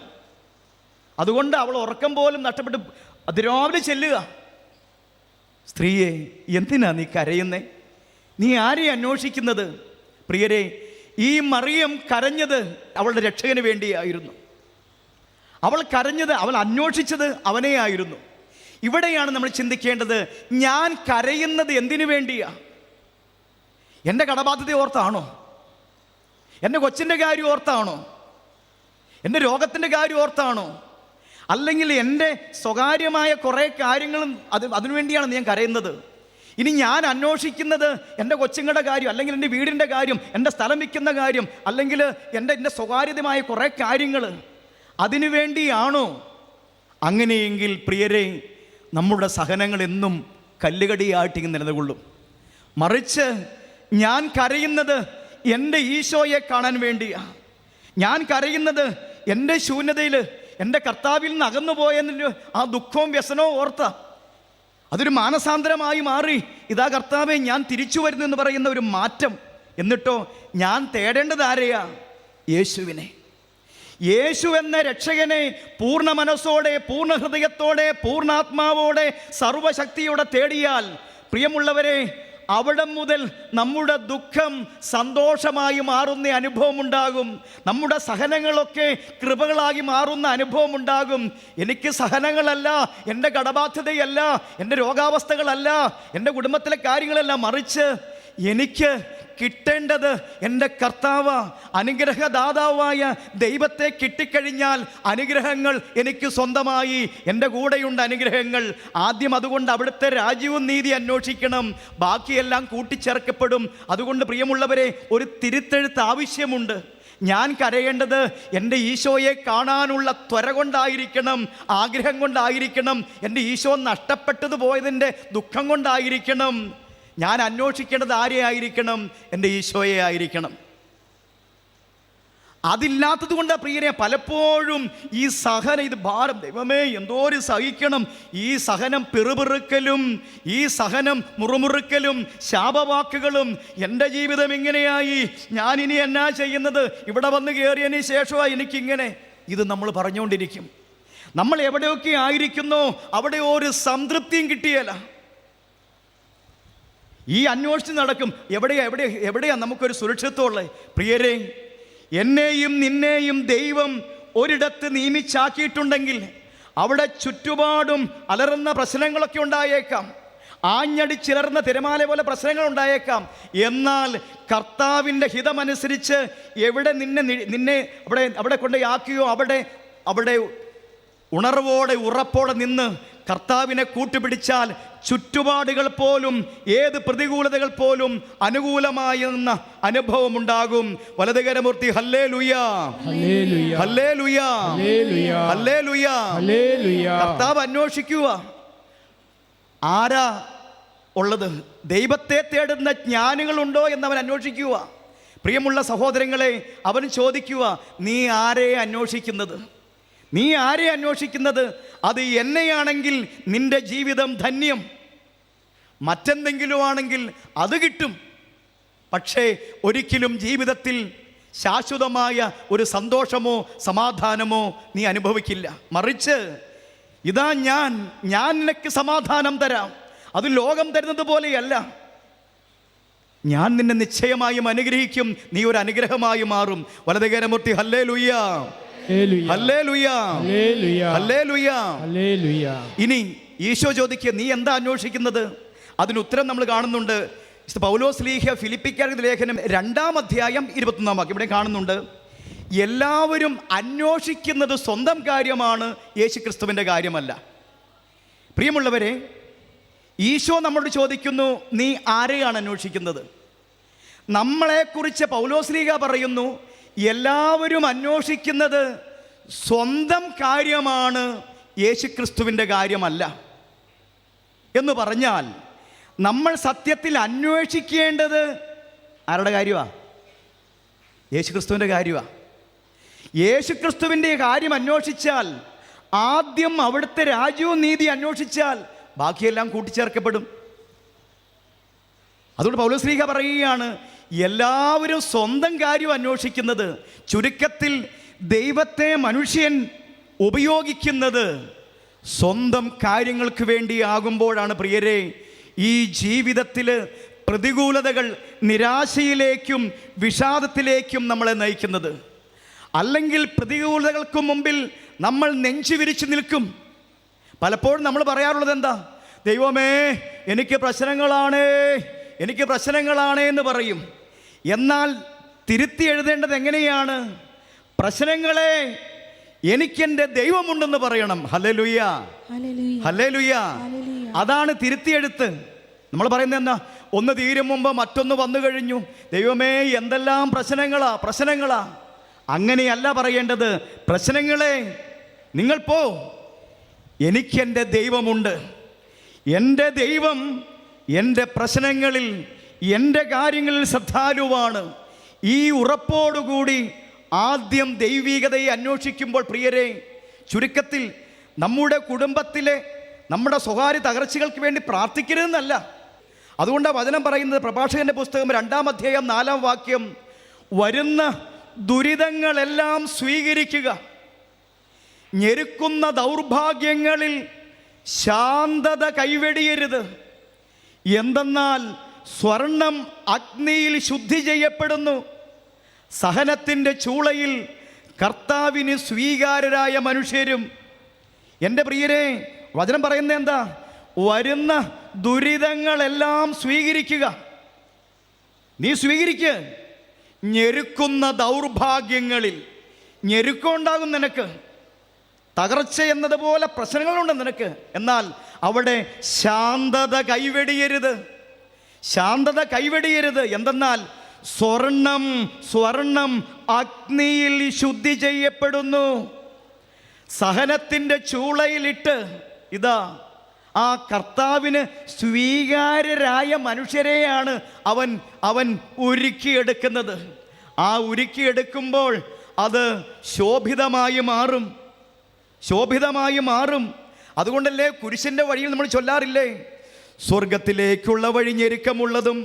അതുകൊണ്ട് അവൾ ഉറക്കം പോലും നഷ്ടപ്പെട്ട് അതിരാവിലെ ചെല്ലുക. സ്ത്രീയെ, എന്തിനാ നീ കരയുന്നേ? നീ ആരെയും അന്വേഷിക്കുന്നത്? പ്രിയരെ, ഈ മറിയം കരഞ്ഞത് അവളുടെ രക്ഷകന് വേണ്ടിയായിരുന്നു. അവൾ കരഞ്ഞത്, അവൾ അന്വേഷിച്ചത് അവനെ ആയിരുന്നു. ഇവിടെയാണ് നമ്മൾ ചിന്തിക്കേണ്ടത്, ഞാൻ കരയുന്നത് എന്തിനു വേണ്ടിയാ? എൻ്റെ കടബാധ്യത ഓർത്താണോ? എൻ്റെ കൊച്ചിൻ്റെ കാര്യം ഓർത്താണോ? എൻ്റെ രോഗത്തിൻ്റെ കാര്യം ഓർത്താണോ? അല്ലെങ്കിൽ എൻ്റെ സ്വകാര്യമായ കുറേ കാര്യങ്ങളും അതിനുവേണ്ടിയാണ് ഞാൻ കരയുന്നത്. ഇനി ഞാൻ അന്വേഷിക്കുന്നത് എൻ്റെ കൊച്ചുങ്ങളുടെ കാര്യം, അല്ലെങ്കിൽ എൻ്റെ വീടിൻ്റെ കാര്യം, എൻ്റെ സ്ഥലം വിൽക്കുന്ന കാര്യം, അല്ലെങ്കിൽ എൻ്റെ സ്വകാര്യതമായ കുറേ കാര്യങ്ങൾ, അതിനു വേണ്ടിയാണോ? അങ്ങനെയെങ്കിൽ പ്രിയരെ, നമ്മുടെ സഹനങ്ങൾ എന്നും കല്ലുകടിയായിട്ട് നിലകൊള്ളും. മറിച്ച് ഞാൻ കരയുന്നത് എൻ്റെ ഈശോയെ കാണാൻ വേണ്ടിയാണ്. ഞാൻ കരയുന്നത് എൻ്റെ ശൂന്യതയിൽ എൻ്റെ കർത്താവിൽ നിന്ന് അകന്നു പോയതിൻ്റെ ആ ദുഃഖവും വ്യസനവും ഓർത്ത അതൊരു മാനസാന്തരമായി മാറി. ഇതാ കർത്താവേ, ഞാൻ തിരിച്ചു വരുന്നു എന്ന് പറയുന്ന ഒരു മാറ്റം. എന്നിട്ടോ ഞാൻ തേടേണ്ടത് ആരെയാ? യേശുവിനെ. യേശു എന്ന രക്ഷകനെ പൂർണ്ണ മനസ്സോടെ, പൂർണ്ണ ഹൃദയത്തോടെ, പൂർണ്ണാത്മാവോടെ, സർവശക്തിയോടെ തേടിയാൽ, പ്രിയമുള്ളവരെ, അവിടെ മുതൽ നമ്മുടെ ദുഃഖം സന്തോഷമായി മാറുന്ന അനുഭവം ഉണ്ടാകും. നമ്മുടെ സഹനങ്ങളൊക്കെ കൃപകളായി മാറുന്ന അനുഭവം ഉണ്ടാകും. എനിക്ക് സഹനങ്ങളല്ല, എൻ്റെ കടബാധ്യതയല്ല, എൻ്റെ രോഗാവസ്ഥകളല്ല, എൻ്റെ കുടുംബത്തിലെ കാര്യങ്ങളല്ല, മറിച്ച് എനിക്ക് കിട്ടേണ്ടത് എൻ്റെ കർത്താവ്, അനുഗ്രഹദാതാവായ ദൈവത്തെ കിട്ടിക്കഴിഞ്ഞാൽ അനുഗ്രഹങ്ങൾ എനിക്ക് സ്വന്തമായി. എൻ്റെ കൂടെയുണ്ട് അനുഗ്രഹങ്ങൾ. ആദ്യം അതുകൊണ്ട് അവിടുത്തെ രാജ്യവും നീതി അന്വേഷിക്കണം, ബാക്കിയെല്ലാം കൂട്ടിച്ചേർക്കപ്പെടും. അതുകൊണ്ട് പ്രിയമുള്ളവരെ, ഒരു തിരുത്തെഴുത്ത് ആവശ്യമുണ്ട്. ഞാൻ കരയേണ്ടത് എൻ്റെ ഈശോയെ കാണാനുള്ള ത്വര കൊണ്ടായിരിക്കണം, ആഗ്രഹം കൊണ്ടായിരിക്കണം, എൻ്റെ ഈശോ നഷ്ടപ്പെട്ടത് പോയതിൻ്റെ ദുഃഖം കൊണ്ടായിരിക്കണം. ഞാൻ അന്വേഷിക്കേണ്ടത് ആരെയായിരിക്കണം? എൻ്റെ ഈശോയെ ആയിരിക്കണം. അതില്ലാത്തത് കൊണ്ടാണ് പ്രിയരെ പലപ്പോഴും ഈ സഹനം, ഇത് ഭാരം, ദൈവമേ എന്തോരം സഹിക്കണം. ഈ സഹനം പിറുപിറുക്കലും, ഈ സഹനം മുറുമുറുക്കലും, ശാപവാക്കുകളും, എൻ്റെ ജീവിതം ഇങ്ങനെയായി, ഞാനിനി എന്നാ ചെയ്യുന്നത്, ഇവിടെ വന്ന് കയറിയതിന് ശേഷമാണ് എനിക്കിങ്ങനെ, ഇത് നമ്മൾ പറഞ്ഞുകൊണ്ടിരിക്കും. നമ്മൾ എവിടെയൊക്കെ ആയിരിക്കുന്നോ അവിടെ ഒരു സംതൃപ്തിയും കിട്ടിയല്ല. ഈ അന്വേഷിച്ച് നടക്കും. എവിടെയാ നമുക്കൊരു സുരക്ഷിതത്വമുള്ളത്? പ്രിയരെ, എന്നെയും നിന്നെയും ദൈവം ഒരിടത്ത് നിയമിച്ചാക്കിയിട്ടുണ്ടെങ്കിൽ അവിടെ ചുറ്റുപാടും അലറുന്ന പ്രശ്നങ്ങളൊക്കെ ഉണ്ടായേക്കാം, ആഞ്ഞടിച്ചിലർന്ന തിരമാല പോലെ പ്രശ്നങ്ങൾ ഉണ്ടായേക്കാം. എന്നാൽ കർത്താവിൻ്റെ ഹിതമനുസരിച്ച് എവിടെ നിന്നെ അവിടെ കൊണ്ടുപോയാക്കിയോ അവിടെ ഉണർവോടെ ഉറപ്പോടെ നിന്ന് കർത്താവിനെ കൂട്ടുപിടിച്ചാൽ ചുറ്റുപാടുകൾ പോലും, ഏത് പ്രതികൂലതകൾ പോലും അനുകൂലമായെന്ന അനുഭവം ഉണ്ടാകും. വലതുകരമൂർത്തി ഹല്ലേലൂയ, ഹല്ലേലൂയ, ഹല്ലേലൂയ, ഹല്ലേലൂയ, ഹല്ലേലൂയ. ഹല്ലേലൂയ. കർത്താവ് അന്വേഷിക്കുക. ആരാ ഉള്ളത്? ദൈവത്തെ തേടുന്ന ജ്ഞാനികളുണ്ടോ എന്നവൻ അന്വേഷിക്കുക. പ്രിയമുള്ള സഹോദരങ്ങളെ, അവൻ ചോദിക്കുക, നീ ആരെ അന്വേഷിക്കുന്നത്? നീ ആരെ അന്വേഷിക്കുന്നത്? അത് എന്നെയാണെങ്കിൽ നിന്റെ ജീവിതം ധന്യം, മറ്റെന്തെങ്കിലും ആണെങ്കിൽ അത് കിട്ടും. പക്ഷേ ഒരിക്കലും ജീവിതത്തിൽ ശാശ്വതമായ ഒരു സന്തോഷമോ സമാധാനമോ നീ അനുഭവിക്കില്ല. മറിച്ച് ഇതാ ഞാൻ നിനക്ക് സമാധാനം തരാം, അത് ലോകം തരുന്നത് പോലെയല്ല. ഞാൻ നിന്നെ നിശ്ചയമായും അനുഗ്രഹിക്കും, നീ ഒരു അനുഗ്രഹമായി മാറും. വലതുകരമൂർത്തി ഹല്ലേലൂയ, ഹല്ലേലൂയ, ഹല്ലേലൂയ, ഹല്ലേലൂയ. ഹല്ലേലൂയ. ഇനി ഈശോ ചോദിക്കുക, നീ എന്താ അന്വേഷിക്കുന്നത്? അതിന് ഉത്തരം നമ്മൾ കാണുന്നുണ്ട്. പൗലോസ് ലീഹ ഫിലിപ്പിക്കാരുടെ ലേഖനം 2-ാം അധ്യായം 21-ാം വാക്യം ഇവിടെ കാണുന്നുണ്ട്. എല്ലാവരും അന്വേഷിക്കുന്നത് സ്വന്തം കാര്യമാണ്, യേശുക്രിസ്തുവിൻ്റെ കാര്യമല്ല. പ്രിയമുള്ളവരെ, ഈശോ നമ്മളോട് ചോദിക്കുന്നു, നീ ആരെയാണ് അന്വേഷിക്കുന്നത്? നമ്മളെക്കുറിച്ച് പൗലോസ് ലീഹ പറയുന്നു, എല്ലാവരും അന്വേഷിക്കുന്നത് സ്വന്തം കാര്യമാണ്, യേശുക്രിസ്തുവിൻ്റെ കാര്യമല്ല. എന്ന് പറഞ്ഞാൽ നമ്മൾ സത്യത്തിൽ അന്വേഷിക്കേണ്ടത് ആരുടെ കാര്യമാണ്? യേശുക്രിസ്തുവിൻ്റെ കാര്യമാണ്. യേശുക്രിസ്തുവിൻ്റെ കാര്യം അന്വേഷിച്ചാൽ, ആദ്യം അവിടുത്തെ രാജ്യവും നീതി അന്വേഷിച്ചാൽ ബാക്കിയെല്ലാം കൂട്ടിച്ചേർക്കപ്പെടും. അതുകൊണ്ട് പൗലോസ് ശ്ലീഹ പറയുകയാണ്, എല്ലാവരും സ്വന്തം കാര്യം അന്വേഷിക്കുന്നത്. ചുരുക്കത്തിൽ ദൈവത്തെ മനുഷ്യൻ ഉപയോഗിക്കുന്നത് സ്വന്തം കാര്യങ്ങൾക്ക് വേണ്ടിയാകുമ്പോഴാണ് പ്രിയരെ ഈ ജീവിതത്തിൽ പ്രതികൂലതകൾ നിരാശയിലേക്കും വിഷാദത്തിലേക്കും നമ്മളെ നയിക്കുന്നത്. അല്ലെങ്കിൽ പ്രതികൂലതകൾക്ക് മുമ്പിൽ നമ്മൾ നെഞ്ചു വിരിച്ചു നിൽക്കും. പലപ്പോഴും നമ്മൾ പറയാറുള്ളത് എന്താ? ദൈവമേ, എനിക്ക് പ്രശ്നങ്ങളാണേ എന്ന് പറയും. എന്നാൽ തിരുത്തി എഴുതേണ്ടത് എങ്ങനെയാണ്? പ്രശ്നങ്ങളെ എനിക്കെൻ്റെ ദൈവമുണ്ടെന്ന് പറയണം. Hallelujah, hallelujah. അതാണ് തിരുത്തിയെഴുത്ത്. നമ്മൾ പറയുന്നത് എന്താ? ഒന്ന് തീരും മുമ്പ് മറ്റൊന്ന് വന്നു കഴിഞ്ഞു. ദൈവമേ, എന്തെല്ലാം പ്രശ്നങ്ങളാ. അങ്ങനെയല്ല പറയേണ്ടത്. പ്രശ്നങ്ങളെ നിങ്ങൾ പോ, എനിക്കെൻ്റെ ദൈവമുണ്ട്. എൻ്റെ ദൈവം എൻ്റെ പ്രശ്നങ്ങളിൽ, എൻ്റെ കാര്യങ്ങളിൽ ശ്രദ്ധാലുവാണ്. ഈ ഉറപ്പോടുകൂടി ആദ്യം ദൈവികതയെ അന്വേഷിക്കുമ്പോൾ പ്രിയരെ, ചുരുക്കത്തിൽ നമ്മുടെ കുടുംബത്തിലെ നമ്മുടെ സ്വകാര്യ തകർച്ചകൾക്ക് വേണ്ടി പ്രാർത്ഥിക്കരുതെന്നല്ല. അതുകൊണ്ടാണ് വചനം പറയുന്നത്, പ്രഭാഷകന്റെ പുസ്തകം 2-ാം അധ്യായം 4-ാം വാക്യം, വരുന്ന ദുരിതങ്ങളെല്ലാം സ്വീകരിക്കുക, ഞെരുക്കുന്ന ദൗർഭാഗ്യങ്ങളിൽ ശാന്തത കൈവെടിയരുത്. എന്തെന്നാൽ സ്വർണം അഗ്നിയിൽ ശുദ്ധി ചെയ്യപ്പെടുന്നു, സഹനത്തിൻ്റെ ചൂളയിൽ കർത്താവിന് സ്വീകാര്യരായ മനുഷ്യരും. എൻ്റെ പ്രിയരെ, വചനം പറയുന്നത് എന്താ? വരുന്ന ദുരിതങ്ങളെല്ലാം സ്വീകരിക്കുക. നീ സ്വീകരിക്കുക. ഞെരുക്കുന്ന ദൗർഭാഗ്യങ്ങളിൽ ഞെരുക്കമുണ്ടാകും നിനക്ക്, തകർച്ച എന്നതുപോലെ പ്രശ്നങ്ങളുണ്ട് നിനക്ക്. എന്നാൽ അവിടെ ശാന്തത കൈവെടിയരുത്. എന്തെന്നാൽ സ്വർണം അഗ്നിയിൽ ശുദ്ധി ചെയ്യപ്പെടുന്നു, സഹനത്തിൻ്റെ ചൂളയിലിട്ട് ഇതാ ആ കർത്താവിന് സ്വീകാര്യരായ മനുഷ്യരെയാണ് അവൻ ഉരുക്കിയെടുക്കുന്നത്. ആ ഉരുക്കിയെടുക്കുമ്പോൾ അത് ശോഭിതമായി മാറും. അതുകൊണ്ടല്ലേ കുരിശിൻ്റെ വഴിയിൽ നമ്മൾ ചൊല്ലാറില്ലേ, സ്വർഗത്തിലേക്കുള്ള വഴി ഞെരുക്കമുള്ളതും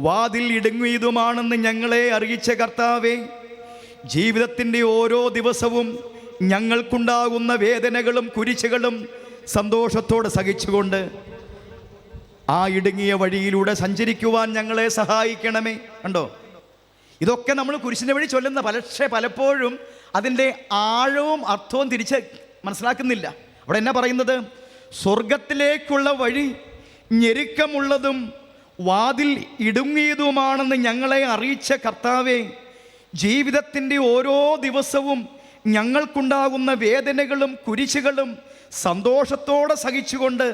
വാതിൽ ഇടുങ്ങിയതുമാണെന്ന് ഞങ്ങളെ അറിയിച്ച കർത്താവേ, ജീവിതത്തിൻ്റെ ഓരോ ദിവസവും ഞങ്ങൾക്കുണ്ടാകുന്ന വേദനകളും കുരിശുകളും സന്തോഷത്തോടെ സഹിച്ചുകൊണ്ട് ആ ഇടുങ്ങിയ വഴിയിലൂടെ സഞ്ചരിക്കുവാൻ ഞങ്ങളെ സഹായിക്കണമേ. കണ്ടോ, ഇതൊക്കെ നമ്മൾ കുരിശിൻ്റെ വഴി ചൊല്ലുന്ന, പക്ഷേ പലപ്പോഴും അതിൻ്റെ ആഴവും അർത്ഥവും തിരിച്ച് മനസ്സിലാക്കുന്നില്ല. അവിടെ എന്നാ പറയുന്നത്? സ്വർഗത്തിലേക്കുള്ള വഴി ഞെരുക്കമുള്ളതും വാതിൽ ഇടുങ്ങിയതുമാണെന്ന് ഞങ്ങളെ അറിയിച്ച കർത്താവേ, ജീവിതത്തിൻ്റെ ഓരോ ദിവസവും ഞങ്ങൾക്കുണ്ടാകുന്ന വേദനകളും കുരിശുകളും സന്തോഷത്തോടെ സഹിച്ചുകൊണ്ട്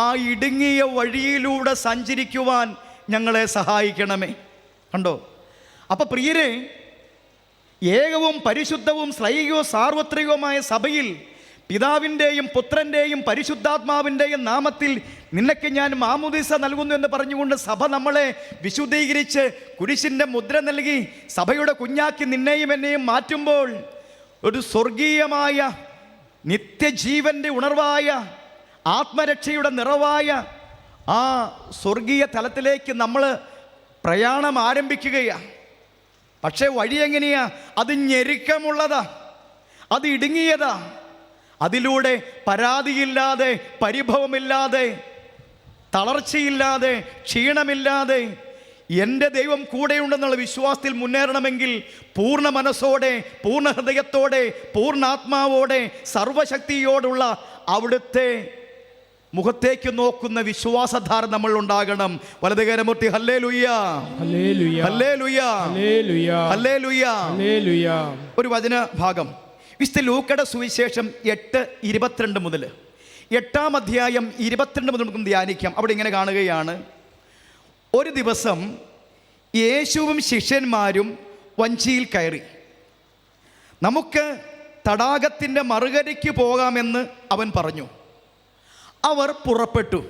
ആ ഇടുങ്ങിയ വഴിയിലൂടെ സഞ്ചരിക്കുവാൻ ഞങ്ങളെ സഹായിക്കണമേ. കണ്ടോ, അപ്പം പ്രിയരെ, ഏകവും പരിശുദ്ധവും ശ്ലൈകവും സാർവത്രികവുമായ സഭയിൽ പിതാവിൻ്റെയും പുത്രൻ്റെയും പരിശുദ്ധാത്മാവിൻ്റെയും നാമത്തിൽ നിനക്ക് ഞാൻ മാമോദീസ നൽകുന്നു എന്ന് പറഞ്ഞുകൊണ്ട് സഭ നമ്മളെ വിശുദ്ധീകരിച്ച് കുരിശിൻ്റെ മുദ്ര നൽകി സഭയുടെ കുഞ്ഞാക്കി നിന്നെയും എന്നെയും മാറ്റുമ്പോൾ ഒരു സ്വർഗീയമായ നിത്യജീവൻ്റെ ഉണർവായ ആത്മരക്ഷയുടെ നിറവായ ആ സ്വർഗീയ തലത്തിലേക്ക് നമ്മൾ പ്രയാണം ആരംഭിക്കുകയാണ്. പക്ഷേ വഴി എങ്ങനെയാ? അത് ഞെരുക്കമുള്ളതാ, അത് ഇടുങ്ങിയതാ. അതിലൂടെ പരാതിയില്ലാതെ, പരിഭവമില്ലാതെ, തളർച്ചയില്ലാതെ, ക്ഷീണമില്ലാതെ എൻ്റെ ദൈവം കൂടെയുണ്ടെന്നുള്ള വിശ്വാസത്തിൽ മുന്നേറണമെങ്കിൽ പൂർണ്ണ മനസ്സോടെ, പൂർണ്ണ ഹൃദയത്തോടെ, പൂർണ്ണാത്മാവോടെ, സർവശക്തിയോടുള്ള അവിടുത്തെ മുഖത്തേക്ക് നോക്കുന്ന വിശ്വാസധാര നമ്മൾ ഉണ്ടാകണം. വലതുകരമുട്ടി ഹല്ലേലൂയ, ഹല്ലേലൂയ, ഹല്ലേലൂയ, ഹല്ലേലൂയ, ഹല്ലേലൂയ. ഹല്ലേലൂയ. ഒരു വചന ഭാഗം വിശുദ്ധ ലൂക്കയുടെ സുവിശേഷം 8:22 മുതൽ 8-ാം അധ്യായം 22 മുതൽ നമുക്ക് ധ്യാനിക്കാം. അവിടെ ഇങ്ങനെ കാണുകയാണ്: ഒരു ദിവസം യേശുവും ശിഷ്യന്മാരും വഞ്ചിയിൽ കയറി, നമുക്ക് തടാകത്തിൻ്റെ മറുകരയ്ക്ക് പോകാമെന്ന് അവൻ പറഞ്ഞു. അവർ പുറപ്പെട്ടു.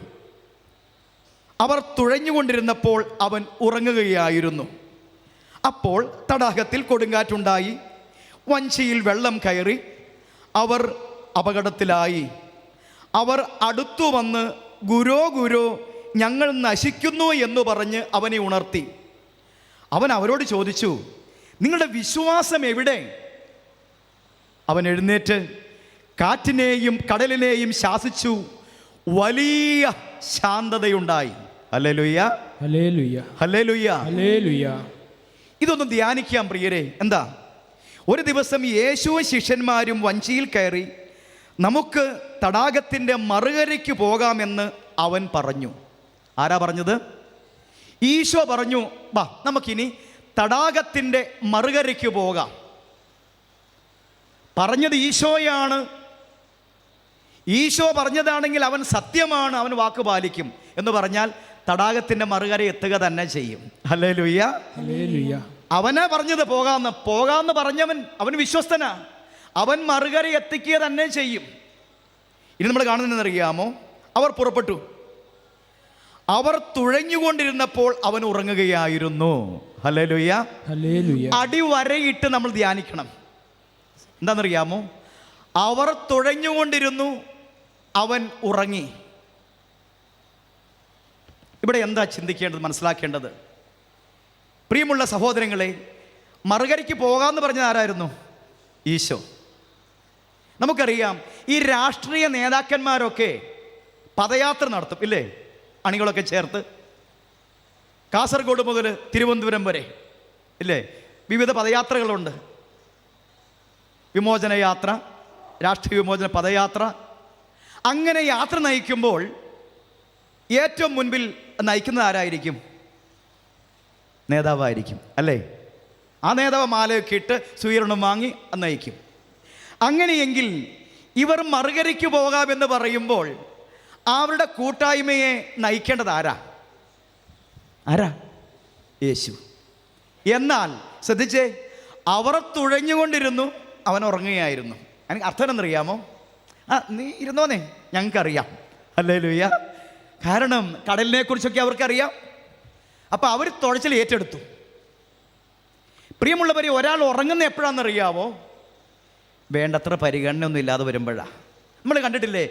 അവർ തുഴഞ്ഞുകൊണ്ടിരുന്നപ്പോൾ അവൻ ഉറങ്ങുകയായിരുന്നു. അപ്പോൾ തടാകത്തിൽ കൊടുങ്കാറ്റുണ്ടായി, വഞ്ചിയിൽ വെള്ളം കയറി, അവർ അപകടത്തിലായി. അവർ അടുത്തു വന്ന്, ഗുരോ ഗുരോ, ഞങ്ങൾ നശിക്കുന്നു എന്ന് പറഞ്ഞ് അവനെ ഉണർത്തി. അവൻ അവരോട് ചോദിച്ചു, നിങ്ങളുടെ വിശ്വാസം എവിടെ? അവൻ എഴുന്നേറ്റ് കാറ്റിനെയും കടലിനെയും ശാസിച്ചു, വലിയ ശാന്തതയുണ്ടായി. ഹല്ലേലൂയ, ഹല്ലേലൂയ, ഹല്ലേലൂയ, ഹല്ലേലൂയ. ഇതൊന്ന് ധ്യാനിക്കാം പ്രിയരെ. എന്താ? ഒരു ദിവസം യേശുവും ശിഷ്യന്മാരും വഞ്ചിയിൽ കയറി, നമുക്ക് തടാകത്തിൻ്റെ മറുകരയ്ക്ക് പോകാമെന്ന് അവൻ പറഞ്ഞു. ആരാ പറഞ്ഞത്? ഈശോ പറഞ്ഞു, വാ നമുക്കിനി തടാകത്തിൻ്റെ മറുകരയ്ക്ക് പോകാം. പറഞ്ഞത് ഈശോയാണ്. ഈശോ പറഞ്ഞതാണെങ്കിൽ അവൻ സത്യമാണ്, അവൻ വാക്ക് പാലിക്കും എന്ന് പറഞ്ഞാൽ തടാകത്തിൻ്റെ മറുകര എത്തുക തന്നെ ചെയ്യും. Hallelujah, hallelujah. അവനാ പറഞ്ഞത് പോകാമെന്ന് പറഞ്ഞവൻ, അവൻ വിശ്വസ്തനാ. അവൻ മറുകര എത്തിക്കുക തന്നെ ചെയ്യും. ഇനി നമ്മൾ കാണുന്നതെന്നറിയാമോ? അവർ പുറപ്പെട്ടു. അവർ തുഴഞ്ഞുകൊണ്ടിരുന്നപ്പോൾ അവൻ ഉറങ്ങുകയായിരുന്നു. ഹല്ലേലൂയ, ഹല്ലേലൂയ. അടിവരയിട്ട് നമ്മൾ ധ്യാനിക്കണം. എന്താണെന്നറിയാമോ? അവർ തുഴഞ്ഞുകൊണ്ടിരുന്നു, അവൻ ഉറങ്ങി. ഇവിടെ എന്താ ചിന്തിക്കേണ്ടത്, മനസ്സിലാക്കേണ്ടത്? പ്രിയമുള്ള സഹോദരങ്ങളെ, മറുകരയ്ക്ക് പോകാമെന്ന് പറഞ്ഞത് ആരായിരുന്നു? ഈശോ. നമുക്കറിയാം, ഈ രാഷ്ട്രീയ നേതാക്കന്മാരൊക്കെ പദയാത്ര നടത്തും, ഇല്ലേ? അണികളൊക്കെ ചേർത്ത് കാസർഗോഡ് മുതൽ തിരുവനന്തപുരം വരെ, ഇല്ലേ? വിവിധ പദയാത്രകളുണ്ട്. വിമോചന യാത്ര, രാഷ്ട്രീയ വിമോചന പദയാത്ര. അങ്ങനെ യാത്ര നയിക്കുമ്പോൾ ഏറ്റവും മുൻപിൽ നയിക്കുന്നത് ആരായിരിക്കും? നേതാവായിരിക്കും, അല്ലേ? ആ നേതാവ് മാലയൊക്കെ ഇട്ട് സ്വീകരണം വാങ്ങി നയിക്കും. അങ്ങനെയെങ്കിൽ ഇവർ മറുകരയ്ക്ക് പോകാമെന്ന് പറയുമ്പോൾ അവരുടെ കൂട്ടായ്മയെ നയിക്കേണ്ടത് ആരാ? യേശു. എന്നാൽ ശ്രദ്ധിച്ചേ, അവർ തുഴഞ്ഞുകൊണ്ടിരുന്നു, അവൻ ഉറങ്ങുകയായിരുന്നു. എനിക്ക് അർത്ഥം എന്നറിയാമോ? നീ ഇരുന്നോന്നേ, ഞങ്ങൾക്കറിയാം. ഹല്ലേലൂയ. കാരണം കടലിനെ കുറിച്ചൊക്കെ അവർക്കറിയാം. അപ്പം അവർ തുഴച്ചിൽ ഏറ്റെടുത്തു. പ്രിയമുള്ളവരെ, ഒരാൾ ഉറങ്ങുന്ന എപ്പോഴാണെന്നറിയാമോ? വേണ്ടത്ര പരിഗണനയൊന്നും ഇല്ലാതെ വരുമ്പോഴാണ്. നമ്മൾ കണ്ടിട്ടില്ലേ,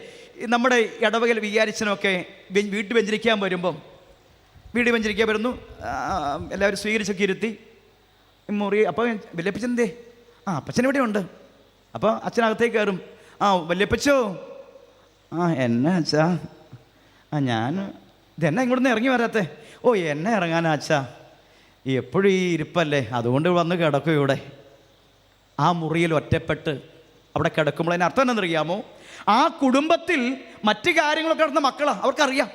നമ്മുടെ ഇടവകയിൽ വികാരിച്ചനൊക്കെ വീട്ടു വെഞ്ചരിക്കാൻ വരുമ്പം, വീട് വെഞ്ചരിക്കാൻ വരുന്നു, എല്ലാവരും സ്വീകരിച്ചൊക്കെ ഇരുത്തി മുറി. അപ്പോൾ വല്യപ്പച്ചെന്തേ? അപ്പച്ചൻ ഇവിടെ ഉണ്ട്. അപ്പോൾ അച്ഛനകത്തേക്ക് കയറും. വല്യപ്പച്ചോ? എന്നാ അച്ഛാ? ഞാൻ ഇതെന്നാ ഇങ്ങോട്ടൊന്ന് ഇറങ്ങി വരാത്തേ? എന്നെ ഇറങ്ങാനാ അച്ഛാ, എപ്പോഴും ഈ ഇരിപ്പല്ലേ, അതുകൊണ്ട് വന്ന് കിടക്കും ഇവിടെ. ആ മുറിയിൽ ഒറ്റപ്പെട്ട് അവിടെ കിടക്കുമ്പോൾ അതിന് അർത്ഥം എന്നറിയാമോ? ആ കുടുംബത്തിൽ മറ്റു കാര്യങ്ങളൊക്കെ നടന്ന മക്കളാ, അവർക്കറിയാം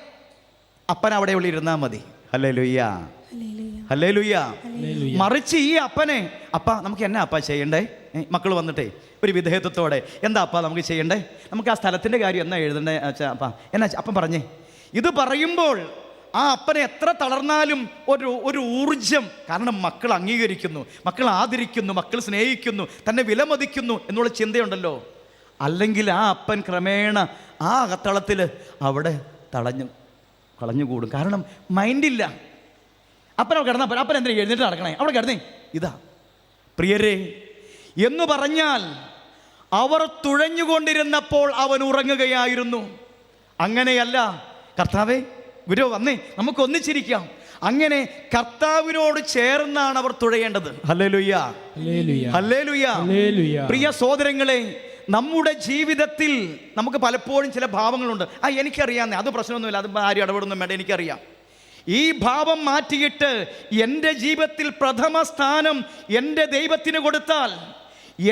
അപ്പൻ അവിടെ ഉള്ളിൽ ഇരുന്നാൽ മതി. Hallelujah, hallelujah. മറിച്ച് ഈ അപ്പനെ, അപ്പ നമുക്ക് എന്നാ അപ്പ ചെയ്യണ്ടേ? മക്കൾ വന്നിട്ടേ ഒരു വിധേയത്വത്തോടെ, എന്താ അപ്പ നമുക്ക് ചെയ്യണ്ടേ? നമുക്ക് ആ സ്ഥലത്തിൻ്റെ കാര്യം എന്നാ എഴുതണ്ടേ അച്ഛാ? അപ്പ എന്നാ അപ്പം പറഞ്ഞേ. ഇത് പറയുമ്പോൾ ആ അപ്പനെ എത്ര തളർന്നാലും ഒരു ഊർജം. കാരണം മക്കൾ അംഗീകരിക്കുന്നു, മക്കൾ ആദരിക്കുന്നു, മക്കൾ സ്നേഹിക്കുന്നു, തന്നെ വിലമതിക്കുന്നു എന്നുള്ള ചിന്തയുണ്ടല്ലോ. അല്ലെങ്കിൽ ആ അപ്പൻ ക്രമേണ ആ അകത്തളത്തിൽ അവിടെ കളഞ്ഞുകൂടും. കാരണം മൈൻഡില്ല. അപ്പൻ കിടന്ന അപ്പൻ എന്തിനാ എഴുന്നേറ്റ് നടക്കണേ? അവിടെ കിടന്നേ. ഇതാ പ്രിയരെ, എന്ന് പറഞ്ഞാൽ അവർ തുഴഞ്ഞുകൊണ്ടിരുന്നപ്പോൾ അവൻ ഉറങ്ങുകയായിരുന്നു. അങ്ങനെയല്ല, കർത്താവേ ഗുരു വന്നേ, നമുക്ക് ഒന്നിച്ചിരിക്കാം. അങ്ങനെ കർത്താവിനോട് ചേർന്നാണ് അവർ തുഴയേണ്ടത്. Hallelujah, hallelujah. പ്രിയ സഹോദരങ്ങളെ, നമ്മുടെ ജീവിതത്തിൽ നമുക്ക് പലപ്പോഴും ചില ഭാവങ്ങളുണ്ട്. എനിക്കറിയാം, അത് പ്രശ്നമൊന്നുമില്ല, അത് ആരും ഇടപെടുന്നു വേണ്ട, എനിക്കറിയാം. ഈ ഭാവം മാറ്റിയിട്ട് എൻ്റെ ജീവിതത്തിൽ പ്രഥമ സ്ഥാനം എൻ്റെ ദൈവത്തിന് കൊടുത്താൽ,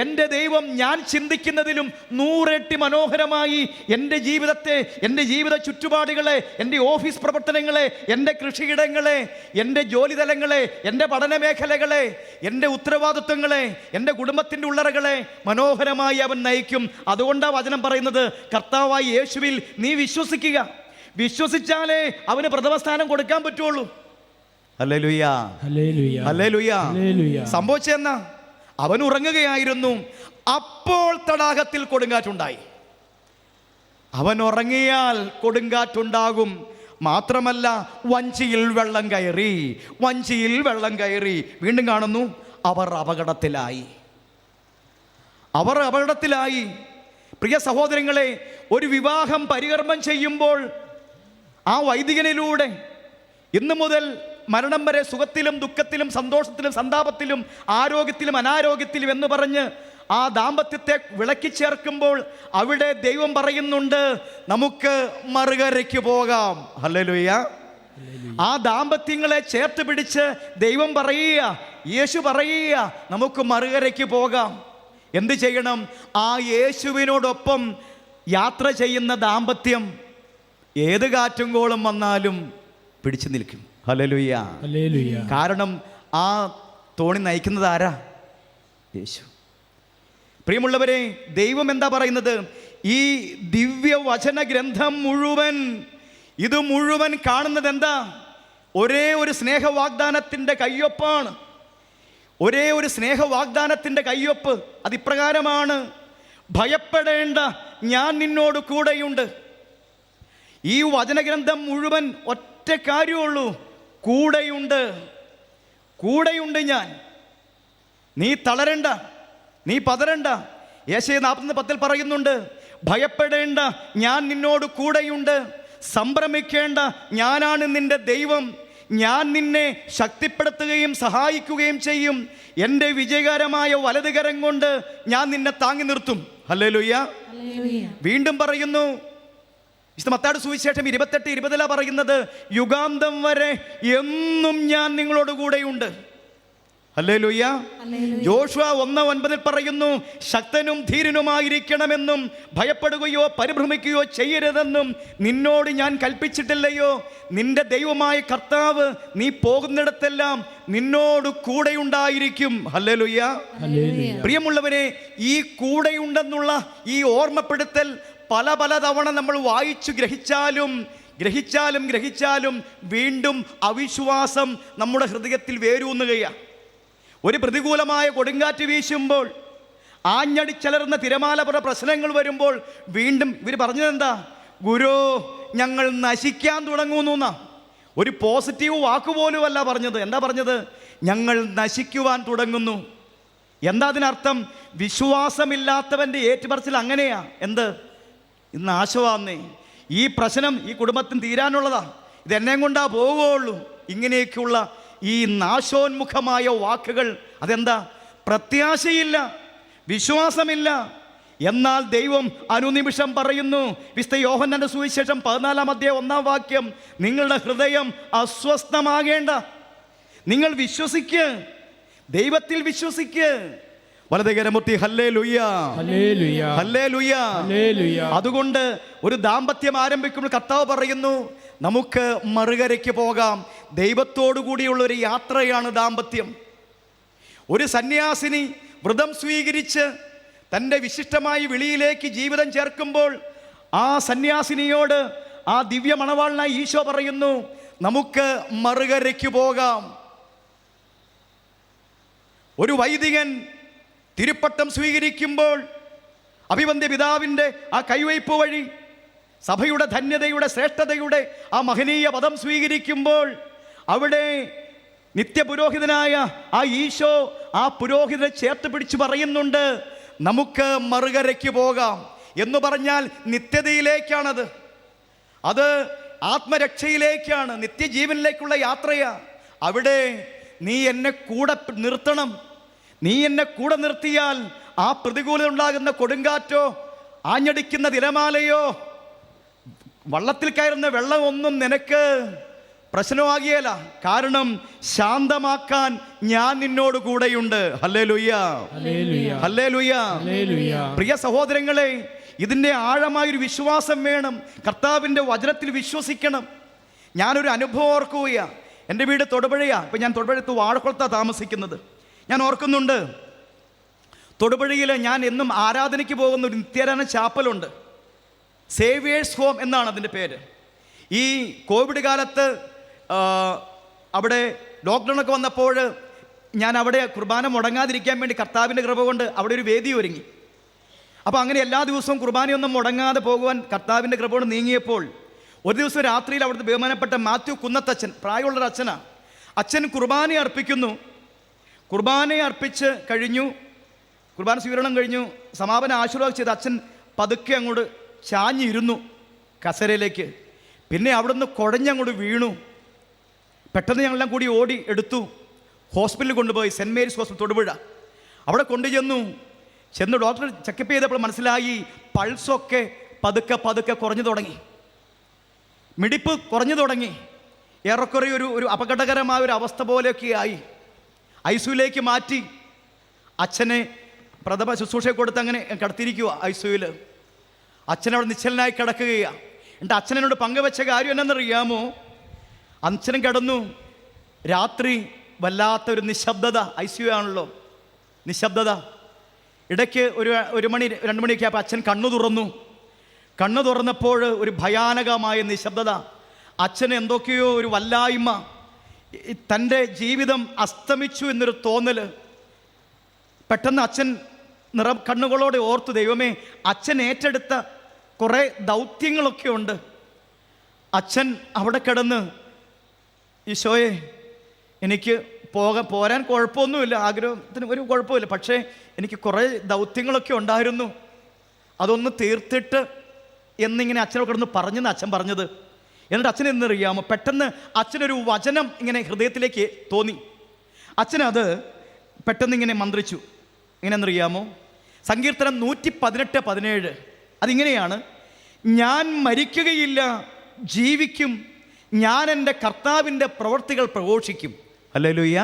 എൻ്റെ ദൈവം ഞാൻ ചിന്തിക്കുന്നതിലും 100 ഇരട്ടി മനോഹരമായി എൻ്റെ ജീവിതത്തെ, എൻ്റെ ജീവിത ചുറ്റുപാടുകളെ, എൻ്റെ ഓഫീസ് പ്രവർത്തനങ്ങളെ, എൻ്റെ കൃഷിയിടങ്ങളെ, എൻ്റെ ജോലിതലങ്ങളെ, എൻ്റെ പഠന മേഖലകളെ, എൻ്റെ ഉത്തരവാദിത്വങ്ങളെ, എൻ്റെ കുടുംബത്തിൻ്റെ ഉള്ളറകളെ മനോഹരമായി അവൻ നയിക്കും. അതുകൊണ്ടാണ് വചനം പറയുന്നത്, കർത്താവായ യേശുവിൽ നീ വിശ്വസിക്കുക. വിശ്വസിച്ചാലേ അവന് പ്രഥമ സ്ഥാനം കൊടുക്കാൻ പറ്റുള്ളൂ. ഹല്ലേലൂയ, ഹല്ലേലൂയ, ഹല്ലേലൂയ. ഹല്ലേലൂയ. സംഭവിച്ചെന്നാ, അവൻ ഉറങ്ങുകയായിരുന്നു, അപ്പോൾ തടാകത്തിൽ കൊടുങ്കാറ്റുണ്ടായി. അവൻ ഉറങ്ങിയാൽ കൊടുങ്കാറ്റുണ്ടാകും. മാത്രമല്ല, വഞ്ചിയിൽ വെള്ളം കയറി, വഞ്ചിയിൽ വെള്ളം കയറി. വീണ്ടും കാണുന്നു, അവർ അപകടത്തിലായി, അവർ അപകടത്തിലായി. പ്രിയ സഹോദരങ്ങളെ, ഒരു വിവാഹം പരികർമ്മം ചെയ്യുമ്പോൾ ആ വൈദികനിലൂടെ ഇന്നു മുതൽ മരണം വരെ സുഖത്തിലും ദുഃഖത്തിലും സന്തോഷത്തിലും സന്താപത്തിലും ആരോഗ്യത്തിലും അനാരോഗ്യത്തിലും എന്ന് പറഞ്ഞ് ആ ദാമ്പത്യത്തെ വിളക്കി ചേർക്കുമ്പോൾ അവിടെ ദൈവം പറയുന്നുണ്ട്, നമുക്ക് മറുകരയ്ക്ക് പോകാം. ഹല്ലേലൂയ. ആ ദാമ്പത്യങ്ങളെ ചേർത്ത് പിടിച്ച് ദൈവം പറയുക, യേശു പറയുക, നമുക്ക് മറുകരയ്ക്ക് പോകാം. എന്ത് ചെയ്യണം? ആ യേശുവിനോടൊപ്പം യാത്ര ചെയ്യുന്ന ദാമ്പത്യം ഏത് കാറ്റും കോളും വന്നാലും പിടിച്ചു നിൽക്കും. Hallelujah, hallelujah. കാരണം ആ തോണി നയിക്കുന്നത് ആരാ? യേശു. പ്രിയമുള്ളവരെ, ദൈവം എന്താ പറയുന്നത്? ഈ ദിവ്യവചന ഗ്രന്ഥം മുഴുവൻ, ഇത് മുഴുവൻ കാണുന്നത് എന്താ? ഒരേ ഒരു സ്നേഹവാഗ്ദാനത്തിൻ്റെ കയ്യൊപ്പാണ്. ഒരേ ഒരു സ്നേഹവാഗ്ദാനത്തിൻ്റെ കയ്യൊപ്പ്. അതിപ്രകാരമാണ്, ഭയപ്പെടേണ്ട, ഞാൻ നിന്നോട് കൂടെയുണ്ട്. ഈ വചനഗ്രന്ഥം മുഴുവൻ ഒറ്റ കാര്യമുള്ളൂ, കൂടെയുണ്ട്, കൂടെയുണ്ട് ഞാൻ. നീ തളരണ്ട, നീ പതരണ്ട. യേശയ്യ 40:10 പറയുന്നുണ്ട്, ഭയപ്പെടേണ്ട, ഞാൻ നിന്നോട് കൂടെയുണ്ട്. സംഭ്രമിക്കേണ്ട, ഞാനാണ് നിന്റെ ദൈവം. ഞാൻ നിന്നെ ശക്തിപ്പെടുത്തുകയും സഹായിക്കുകയും ചെയ്യും. എൻ്റെ വിജയകരമായ വലതുകരം കൊണ്ട് ഞാൻ നിന്നെ താങ്ങി നിർത്തും. ഹല്ലേലൂയ. വീണ്ടും പറയുന്നു, വിശുദ്ധ മത്തായിയുടെ സുവിശേഷം 28:20 പറയുന്നത്, യുഗാന്തം വരെ എന്നും ഞാൻ നിങ്ങളോട് കൂടെയുണ്ട്. ഹല്ലേലൂയ. യോശുവ 1:9 പറയുന്നു, ശക്തനും ധീരനുമായിരിക്കണമെന്നും ഭയപ്പെടുകയോ പരിഭ്രമിക്കുകയോ ചെയ്യരുതെന്നും നിന്നോട് ഞാൻ കൽപ്പിച്ചിട്ടില്ലയോ? നിന്റെ ദൈവമായ കർത്താവ് നീ പോകുന്നിടത്തെല്ലാം നിന്നോട് കൂടെയുണ്ടായിരിക്കും. ഹല്ലേലൂയ. പ്രിയമുള്ളവരെ, ഈ കൂടെയുണ്ടെന്നുള്ള ഈ ഓർമ്മപ്പെടുത്തൽ പല തവണ നമ്മൾ വായിച്ചു ഗ്രഹിച്ചാലും വീണ്ടും അവിശ്വാസം നമ്മുടെ ഹൃദയത്തിൽ വേരൂന്നുകയാണ്. ഒരു പ്രതികൂലമായ കൊടുങ്കാറ്റ് വീശുമ്പോൾ, ആഞ്ഞടിച്ചലർന്ന തിരമാലപുറ പ്രശ്നങ്ങൾ വരുമ്പോൾ വീണ്ടും ഇവർ പറഞ്ഞതെന്താ? ഗുരു, ഞങ്ങൾ നശിക്കാൻ തുടങ്ങുന്നു. ഒരു പോസിറ്റീവ് വാക്കുപോലും അല്ല പറഞ്ഞത്. എന്താ പറഞ്ഞത്? ഞങ്ങൾ നശിക്കുവാൻ തുടങ്ങുന്നു. എന്താ അതിനർത്ഥം? വിശ്വാസമില്ലാത്തവൻ്റെ ഏറ്റുപറച്ചിൽ അങ്ങനെയാ. എന്ത്? ഇന്ന് നാശമാന്നേ, ഈ പ്രശ്നം ഈ കുടുംബത്തിന് തീരാനുള്ളതാ, ഇതെന്നെ കൊണ്ടാ പോവുകയുള്ളൂ. ഇങ്ങനെയൊക്കെയുള്ള ഈ നാശോന്മുഖമായ വാക്കുകൾ, അതെന്താ? പ്രത്യാശയില്ല, വിശ്വാസമില്ല. എന്നാൽ ദൈവം അനുനിമിഷം പറയുന്നു, വിശുദ്ധ യോഹന്നാന്റെ സുവിശേഷം 14:1 നിങ്ങളുടെ ഹൃദയം അസ്വസ്ഥമാകേണ്ട, നിങ്ങൾ വിശ്വസിക്ക്, ദൈവത്തിൽ വിശ്വസിക്ക്. വലതുകരമുത്തി ഹല്ലേലൂയ, ഹല്ലേലൂയ, ഹല്ലേലൂയ, ഹല്ലേലൂയ. അതുകൊണ്ട് ഒരു ദാമ്പത്യം ആരംഭിക്കുമ്പോൾ കർത്താവ് പറയുന്നു, നമുക്ക് മറുകരയ്ക്ക് പോകാം. ദൈവത്തോടു കൂടിയുള്ള ഒരു യാത്രയാണ് ദാമ്പത്യം. ഒരു സന്യാസിനി വ്രതം സ്വീകരിച്ച് തൻ്റെ വിശിഷ്ടമായ വിളിയിലേക്ക് ജീവിതം ചേർക്കുമ്പോൾ ആ സന്യാസിനിയോട് ആ ദിവ്യ മണവാളനായ ഈശോ പറയുന്നു, നമുക്ക് മറുകരയ്ക്ക് പോകാം. ഒരു വൈദികൻ തിരുപ്പട്ടം സ്വീകരിക്കുമ്പോൾ അഭിവന്ദ്യ പിതാവിൻ്റെ ആ കൈവയ്പ് വഴി സഭയുടെ ധന്യതയുടെ ശ്രേഷ്ഠതയുടെ ആ മഹനീയ പദം സ്വീകരിക്കുമ്പോൾ അവിടെ നിത്യപുരോഹിതനായ ആ ഈശോ ആ പുരോഹിതനെ ചേർത്ത് പിടിച്ച് പറയുന്നുണ്ട്, നമുക്ക് മറുകരയ്ക്ക് പോകാം. എന്ന് പറഞ്ഞാൽ നിത്യതയിലേക്കാണത്, അത് ആത്മരക്ഷയിലേക്കാണ്, നിത്യജീവനിലേക്കുള്ള യാത്രയാണ്. അവിടെ നീ എന്നെ കൂടെ നിർത്തണം. നീ എന്നെ കൂടെ നിർത്തിയാൽ ആ പ്രതികൂലം ഉണ്ടാകുന്ന കൊടുങ്കാറ്റോ ആഞ്ഞടിക്കുന്ന തിരമാലയോ വള്ളത്തിൽ കയറുന്ന വെള്ളമൊന്നും നിനക്ക് പ്രശ്നമാകിയല്ല. കാരണം ശാന്തമാക്കാൻ ഞാൻ നിന്നോട് കൂടെയുണ്ട്. ഹല്ലേലൂയ, ഹല്ലേലൂയ, ഹല്ലേലൂയ. ഹല്ലേലൂയ. പ്രിയ സഹോദരങ്ങളെ, ഇതിൻ്റെ ആഴമായൊരു വിശ്വാസം വേണം. കർത്താവിൻ്റെ വചനത്തിൽ വിശ്വസിക്കണം. ഞാനൊരു അനുഭവം ഓർക്കുകയാണ്. എൻ്റെ വീട് തൊടുപുഴയാണ്. ഇപ്പം ഞാൻ തൊടുപുഴത്ത് വാഴക്കുളത്താണ് താമസിക്കുന്നത്. ഞാൻ ഓർക്കുന്നുണ്ട്, തൊടുപുഴയിൽ ഞാൻ എന്നും ആരാധനയ്ക്ക് പോകുന്ന ഒരു നിത്യാരാധന ചാപ്പലുണ്ട്. സേവിയേഴ്സ് ഹോം എന്നാണ് അതിൻ്റെ പേര്. ഈ കോവിഡ് കാലത്ത് അവിടെ ലോക്ക്ഡൗണൊക്കെ വന്നപ്പോൾ ഞാൻ അവിടെ കുർബാന മുടങ്ങാതിരിക്കാൻ വേണ്ടി കർത്താവിൻ്റെ കൃപ കൊണ്ട് അവിടെ ഒരു വേദി ഒരുങ്ങി. അപ്പോൾ അങ്ങനെ എല്ലാ ദിവസവും കുർബാനയൊന്നും മുടങ്ങാതെ പോകുവാൻ കർത്താവിൻ്റെ കൃപ കൊണ്ട് നീങ്ങിയപ്പോൾ ഒരു ദിവസം രാത്രിയിൽ അവിടുത്തെ ബഹുമാനപ്പെട്ട മാത്യു കുന്നത്തച്ഛൻ, പ്രായമുള്ളൊരു അച്ഛനാണ്. അച്ഛൻ കുർബാന അർപ്പിക്കുന്നു. കുർബാന അർപ്പിച്ച് കഴിഞ്ഞു, കുർബാന സ്വീകരണം കഴിഞ്ഞു, സമാപന ആശീർവാദം ചെയ്ത് അച്ഛൻ പതുക്കെ അങ്ങോട്ട് ചാഞ്ഞിരുന്നു കസരയിലേക്ക്. പിന്നെ അവിടുന്ന് കുഴഞ്ഞങ്ങോട്ട് വീണു. പെട്ടെന്ന് ഞങ്ങളെല്ലാം കൂടി ഓടി എടുത്തു, ഹോസ്പിറ്റലിൽ കൊണ്ടുപോയി. Saint Mary's hospital Thodupuzha. അവിടെ ചെന്ന് ഡോക്ടർ ചെക്കപ്പ് ചെയ്തപ്പോൾ മനസ്സിലായി പൾസൊക്കെ പതുക്കെ പതുക്കെ കുറഞ്ഞു തുടങ്ങി, മിടിപ്പ് കുറഞ്ഞു തുടങ്ങി. ഏറെക്കുറെ ഒരു അപകടകരമായ ഒരു അവസ്ഥ പോലെയൊക്കെ ആയി. ഐസിയുലേക്ക് മാറ്റി. അച്ഛനെ പ്രഥമ ശുശ്രൂഷ കൊടുത്ത് അങ്ങനെ കിടത്തിയിരിക്കുക ഐസിയുയിൽ. അച്ഛനവിടെ നിശ്ചലനായി കിടക്കുകയാണ്. എന്നിട്ട് അച്ഛനോട് പങ്കുവെച്ച കാര്യം എന്നാണെന്നറിയാമോ? അച്ഛനും കിടന്നു. രാത്രി വല്ലാത്തൊരു നിശബ്ദത. ഐസിയു ആണല്ലോ, നിശബ്ദത. ഇടയ്ക്ക് ഒരു മണി 2 മണിയൊക്കെ ആയപ്പോൾ അച്ഛൻ കണ്ണു തുറന്നപ്പോൾ ഒരു ഭയാനകമായ നിശബ്ദത. അച്ഛന് എന്തൊക്കെയോ ഒരു വല്ലായ്മ, തൻ്റെ ജീവിതം അസ്തമിച്ചു എന്നൊരു തോന്നൽ. പെട്ടെന്ന് അച്ഛൻ കണ്ണുകളോടെ ഓർത്തു, ദൈവമേ, അച്ഛൻ ഏറ്റെടുത്ത കുറേ ദൗത്യങ്ങളൊക്കെ ഉണ്ട്. അച്ഛൻ അവിടെ കിടന്ന്, ഈശോയെ, എനിക്ക് പോരാൻ കുഴപ്പമൊന്നുമില്ല, ആഗ്രഹത്തിന് ഒരു കുഴപ്പമില്ല, പക്ഷേ എനിക്ക് കുറേ ദൗത്യങ്ങളൊക്കെ ഉണ്ടായിരുന്നു, അതൊന്ന് തീർത്തിട്ട് എന്നിങ്ങനെ അച്ഛനോട് കിടന്ന് പറഞ്ഞെന്ന് അച്ഛൻ പറഞ്ഞത്. എന്നിട്ട് അച്ഛൻ എന്നറിയാമോ, പെട്ടെന്ന് അച്ഛനൊരു വചനം ഇങ്ങനെ ഹൃദയത്തിലേക്ക് തോന്നി. അച്ഛനത് പെട്ടെന്ന് ഇങ്ങനെ മന്ത്രിച്ചു. എങ്ങനെയെന്നറിയാമോ? സങ്കീർത്തനം 118:17. അതിങ്ങനെയാണ്: ഞാൻ മരിക്കുകയില്ല, ജീവിക്കും, ഞാൻ എൻ്റെ കർത്താവിൻ്റെ പ്രവൃത്തികൾ പ്രഘോഷിക്കും. ഹല്ലേലൂയ.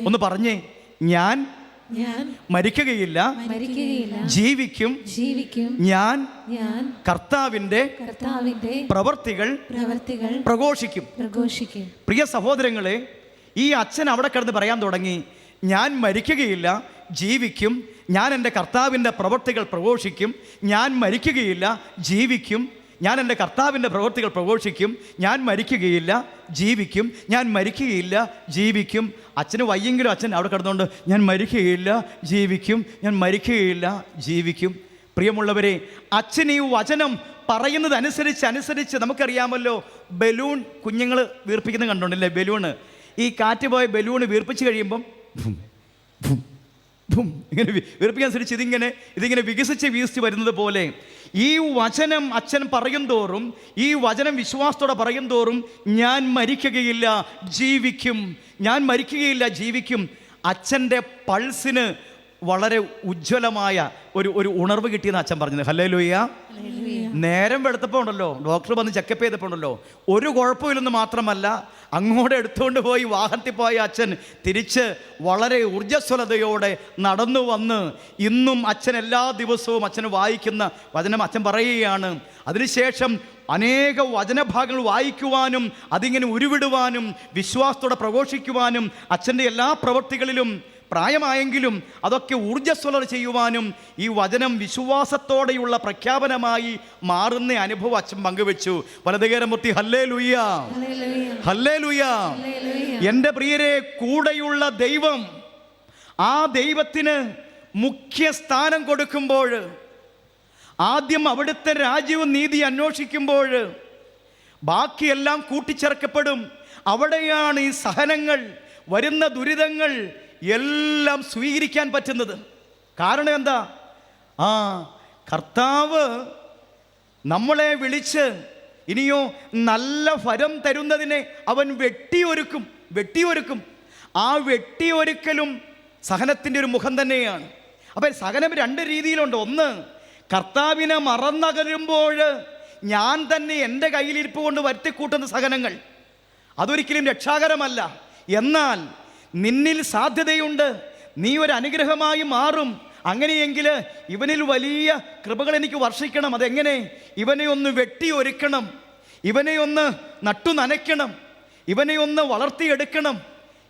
ഒന്ന് പറഞ്ഞേ, ഞാൻ മരിക്കുകയില്ല, ജീവിക്കും, ഞാൻ കർത്താവിൻ്റെ പ്രവൃത്തികൾ പ്രഘോഷിക്കും. പ്രിയ സഹോദരങ്ങളെ, ഈ അച്ഛൻ അവിടെ കിടന്ന് പറയാൻ തുടങ്ങി, ഞാൻ മരിക്കുകയില്ല, ജീവിക്കും, ഞാൻ എൻ്റെ കർത്താവിൻ്റെ പ്രവൃത്തികൾ പ്രഘോഷിക്കും. ഞാൻ മരിക്കുകയില്ല, ജീവിക്കും, ഞാൻ എൻ്റെ കർത്താവിൻ്റെ പ്രവൃത്തികൾ പ്രഘോഷിക്കും. ഞാൻ മരിക്കുകയില്ല, ജീവിക്കും, ഞാൻ മരിക്കുകയില്ല, ജീവിക്കും. അച്ഛന് വയ്യെങ്കിലും അച്ഛൻ അവിടെ കിടന്നുകൊണ്ട് ഞാൻ മരിക്കുകയില്ല, ജീവിക്കും, ഞാൻ മരിക്കുകയില്ല, ജീവിക്കും. പ്രിയമുള്ളവരെ, അച്ഛൻ ഈ വചനം പറയുന്നത് അനുസരിച്ച് നമുക്കറിയാമല്ലോ, ബലൂൺ കുഞ്ഞുങ്ങൾ വീർപ്പിക്കുന്നത് കണ്ടോണ്ടല്ലേ? ബലൂണ്, ഈ കാറ്റ് പോയ ബലൂണ് വീർപ്പിച്ച് കഴിയുമ്പം ഇങ്ങനെ വീർപ്പിക്കനുസരിച്ച് ഇതിങ്ങനെ വികസിച്ച് വരുന്നത് പോലെ ഈ വചനം അച്ഛൻ പറയും തോറും, ഈ വചനം വിശ്വാസത്തോടെ പറയും തോറും, ഞാൻ മരിക്കുകയില്ല, ജീവിക്കും, ഞാൻ മരിക്കുകയില്ല, ജീവിക്കും. അച്ഛൻ്റെ പൾസിന് വളരെ ഉജ്ജ്വലമായ ഒരു ഉണർവ് കിട്ടിയെന്ന് അച്ഛൻ പറഞ്ഞത്. ഹല്ലേലൂയ. നേരം വെളുത്തപ്പോൾ ഉണ്ടല്ലോ, ഡോക്ടർ വന്ന് ചെക്കപ്പ് ചെയ്തപ്പോൾ ഉണ്ടല്ലോ, ഒരു കുഴപ്പമില്ലെന്ന് മാത്രമല്ല, അങ്ങോട്ട് എടുത്തുകൊണ്ട് പോയി വാഹനത്തിൽ പോയ അച്ഛൻ തിരിച്ച് വളരെ ഊർജ്ജസ്വലതയോടെ നടന്നു വന്ന് ഇന്നും അച്ഛൻ എല്ലാ ദിവസവും അച്ഛൻ വായിക്കുന്ന വചനം അച്ഛൻ പറയുകയാണ്. അതിനുശേഷം അനേക വചനഭാഗങ്ങൾ വായിക്കുവാനും അതിങ്ങനെ ഉരുവിടുവാനും വിശ്വാസത്തോടെ പ്രഘോഷിക്കുവാനും അച്ഛൻ്റെ എല്ലാ പ്രവൃത്തികളിലും പ്രായമായെങ്കിലും അതൊക്കെ ഊർജ്ജസ്വലത ചെയ്യുവാനും ഈ വചനം വിശ്വാസത്തോടെയുള്ള പ്രഖ്യാപനമായി മാറുന്ന അനുഭവം അച്ഛൻ പങ്കുവെച്ചു. വലതുകരമുത്തി ഹല്ലേലൂയ, ഹല്ലേലൂയ. എൻ്റെ പ്രിയരെ, കൂടെയുള്ള ദൈവം, ആ ദൈവത്തിന് മുഖ്യ സ്ഥാനം കൊടുക്കുമ്പോൾ, ആദ്യം അവിടുത്തെ രാജ്യവും നീതി അന്വേഷിക്കുമ്പോൾ ബാക്കിയെല്ലാം കൂട്ടിച്ചേർക്കപ്പെടും. അവിടെയാണ് ഈ സഹനങ്ങൾ, വരുന്ന ദുരിതങ്ങൾ എല്ലാം സ്വീകരിക്കാൻ പറ്റുന്നത്. കാരണം എന്താ? കർത്താവ് നമ്മളെ ഇനിയോ നല്ല ഫലം തരുന്നതിനെ അവൻ വെട്ടിയൊരുക്കും. ആ വെട്ടിയൊരുക്കലും സഹനത്തിൻ്റെ ഒരു മുഖം തന്നെയാണ്. അപ്പം സഹനം 2 രീതിയിലുണ്ട്. ഒന്ന്, കർത്താവിനെ മറന്നകലുമ്പോൾ ഞാൻ തന്നെ എൻ്റെ കയ്യിലിരിപ്പ് കൊണ്ട് വരുത്തിക്കൂട്ടുന്ന സഹനങ്ങൾ. അതൊരിക്കലും രക്ഷാകരമല്ല. എന്നാൽ നിന്നിൽ സാധ്യതയുണ്ട്, നീ ഒരു അനുഗ്രഹമായി മാറും. അങ്ങനെയെങ്കിൽ ഇവനിൽ വലിയ കൃപകൾ എനിക്ക് വർഷിക്കണം. അതെങ്ങനെ? ഇവനെ ഒന്ന് വെട്ടി ഒരുക്കണം, ഇവനെ ഒന്ന് നട്ടു നനയ്ക്കണം, ഇവനെ ഒന്ന് വളർത്തിയെടുക്കണം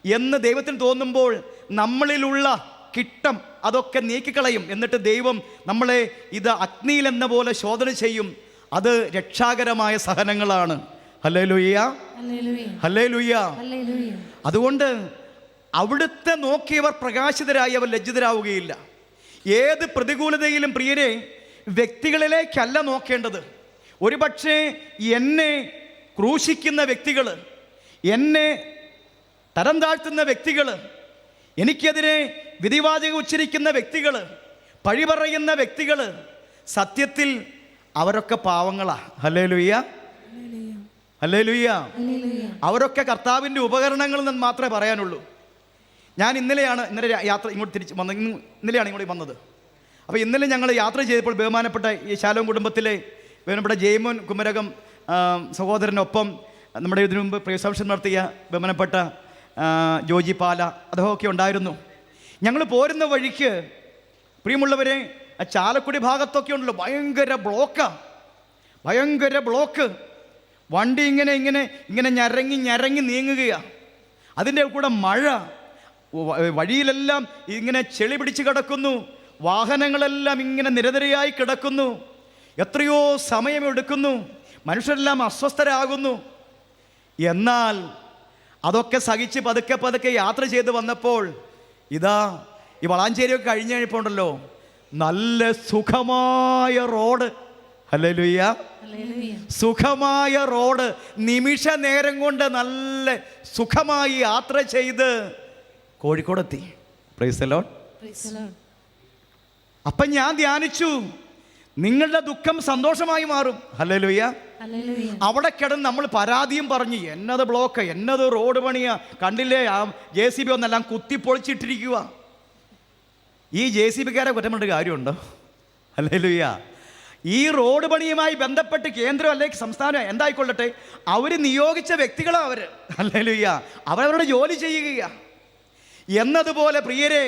എന്ന് ദൈവത്തിന് തോന്നുമ്പോൾ നമ്മളിലുള്ള കിട്ടം അതൊക്കെ നീക്കിക്കളയും. എന്നിട്ട് ദൈവം നമ്മളെ ഇത് അഗ്നിയിൽ എന്ന പോലെ ശോധന ചെയ്യും. അത് രക്ഷാകരമായ സഹനങ്ങളാണ്. Hallelujah, hallelujah. അതുകൊണ്ട് അവിടുത്തെ നോക്കിയവർ പ്രകാശിതരായി അവർ ലജ്ജിതരാവുകയില്ല. ഏത് പ്രതികൂലതയിലും പ്രിയരെ വ്യക്തികളിലേക്കല്ല നോക്കേണ്ടത്. ഒരുപക്ഷെ എന്നെ ക്രൂശിക്കുന്ന വ്യക്തികൾ, എന്നെ തരം താഴ്ത്തുന്ന വ്യക്തികൾ, എനിക്കെതിരെ വിധിവാചകം ഉച്ചരിക്കുന്ന വ്യക്തികൾ, പഴി പറയുന്ന വ്യക്തികൾ, സത്യത്തിൽ അവരൊക്കെ പാവങ്ങളാ. Hallelujah, hallelujah. അവരൊക്കെ കർത്താവിൻ്റെ ഉപകരണങ്ങൾ എന്ന് മാത്രമേ പറയാനുള്ളൂ. ഞാൻ ഇന്നലെ യാത്ര ഇങ്ങോട്ട് തിരിച്ച് വന്നത്, ഇന്നലെയാണ് ഇങ്ങോട്ട് വന്നത്. അപ്പോൾ ഇന്നലെ ഞങ്ങൾ യാത്ര ചെയ്തപ്പോൾ ബഹുമാനപ്പെട്ട ഈ ശാലോം കുടുംബത്തിലെ ബഹുമാനപ്പെട്ട ജയ്മോൻ കുമരകം സഹോദരനൊപ്പം നമ്മുടെ ഇതിനു മുമ്പ് പ്രേക്ഷാംശം നടത്തിയ ബഹുമാനപ്പെട്ട ജോജി പാല അദ്ദേഹമൊക്കെ ഉണ്ടായിരുന്നു. ഞങ്ങൾ പോരുന്ന വഴിക്ക് പ്രിയമുള്ളവരെ ചാലക്കുടി ഭാഗത്തൊക്കെ ഉണ്ടല്ലോ ഭയങ്കര ബ്ലോക്ക്. വണ്ടി ഇങ്ങനെ ഞരങ്ങി നീങ്ങുകയാണ്. അതിൻ്റെ കൂടെ മഴ, വഴിയിലെല്ലാം ഇങ്ങനെ ചെളി പിടിച്ച് കിടക്കുന്നു, വാഹനങ്ങളെല്ലാം ഇങ്ങനെ നിരനിരയായി കിടക്കുന്നു, എത്രയോ സമയമെടുക്കുന്നു, മനുഷ്യരെല്ലാം അസ്വസ്ഥരാകുന്നു. എന്നാൽ അതൊക്കെ സഹിച്ച് പതുക്കെ യാത്ര ചെയ്ത് വന്നപ്പോൾ ഇതാ ഈ വളാഞ്ചേരിയൊക്കെ കഴിഞ്ഞ് കഴിഞ്ഞപ്പോൾ ഉണ്ടല്ലോ നല്ല സുഖമായ റോഡ്. ഹല്ലേലൂയ, സുഖമായ റോഡ്. നിമിഷ നേരം കൊണ്ട് നല്ല സുഖമായി യാത്ര ചെയ്ത് കോഴിക്കോടെത്തി. Praise the Lord. അപ്പം ഞാൻ ധ്യാനിച്ചു, നിങ്ങളുടെ ദുഃഖം സന്തോഷമായി മാറും. ഹല്ലേലൂയ. അവിടെ കിടന്ന് നമ്മൾ പരാതിയും പറഞ്ഞ് എന്നത് ബ്ലോക്ക്, എന്നത് റോഡ് പണിയാ, കണ്ടില്ലേ ആ JCB ഒന്നെല്ലാം കുത്തിപ്പൊളിച്ചിട്ടിരിക്കുക. ഈ JCBക്കാരെ കുറ്റം പറഞ്ഞിട്ട് കാര്യമുണ്ടോ? ഹല്ലേലൂയ. ഈ റോഡ് പണിയുമായി ബന്ധപ്പെട്ട് കേന്ദ്രം അല്ലെങ്കിൽ സംസ്ഥാനം എന്തായിക്കൊള്ളട്ടെ, അവർ നിയോഗിച്ച വ്യക്തികളാണ് അവർ. ഹല്ലേലൂയ. അവരവരുടെ ജോലി ചെയ്യുക. എന്നതുപോലെ പ്രിയരെ,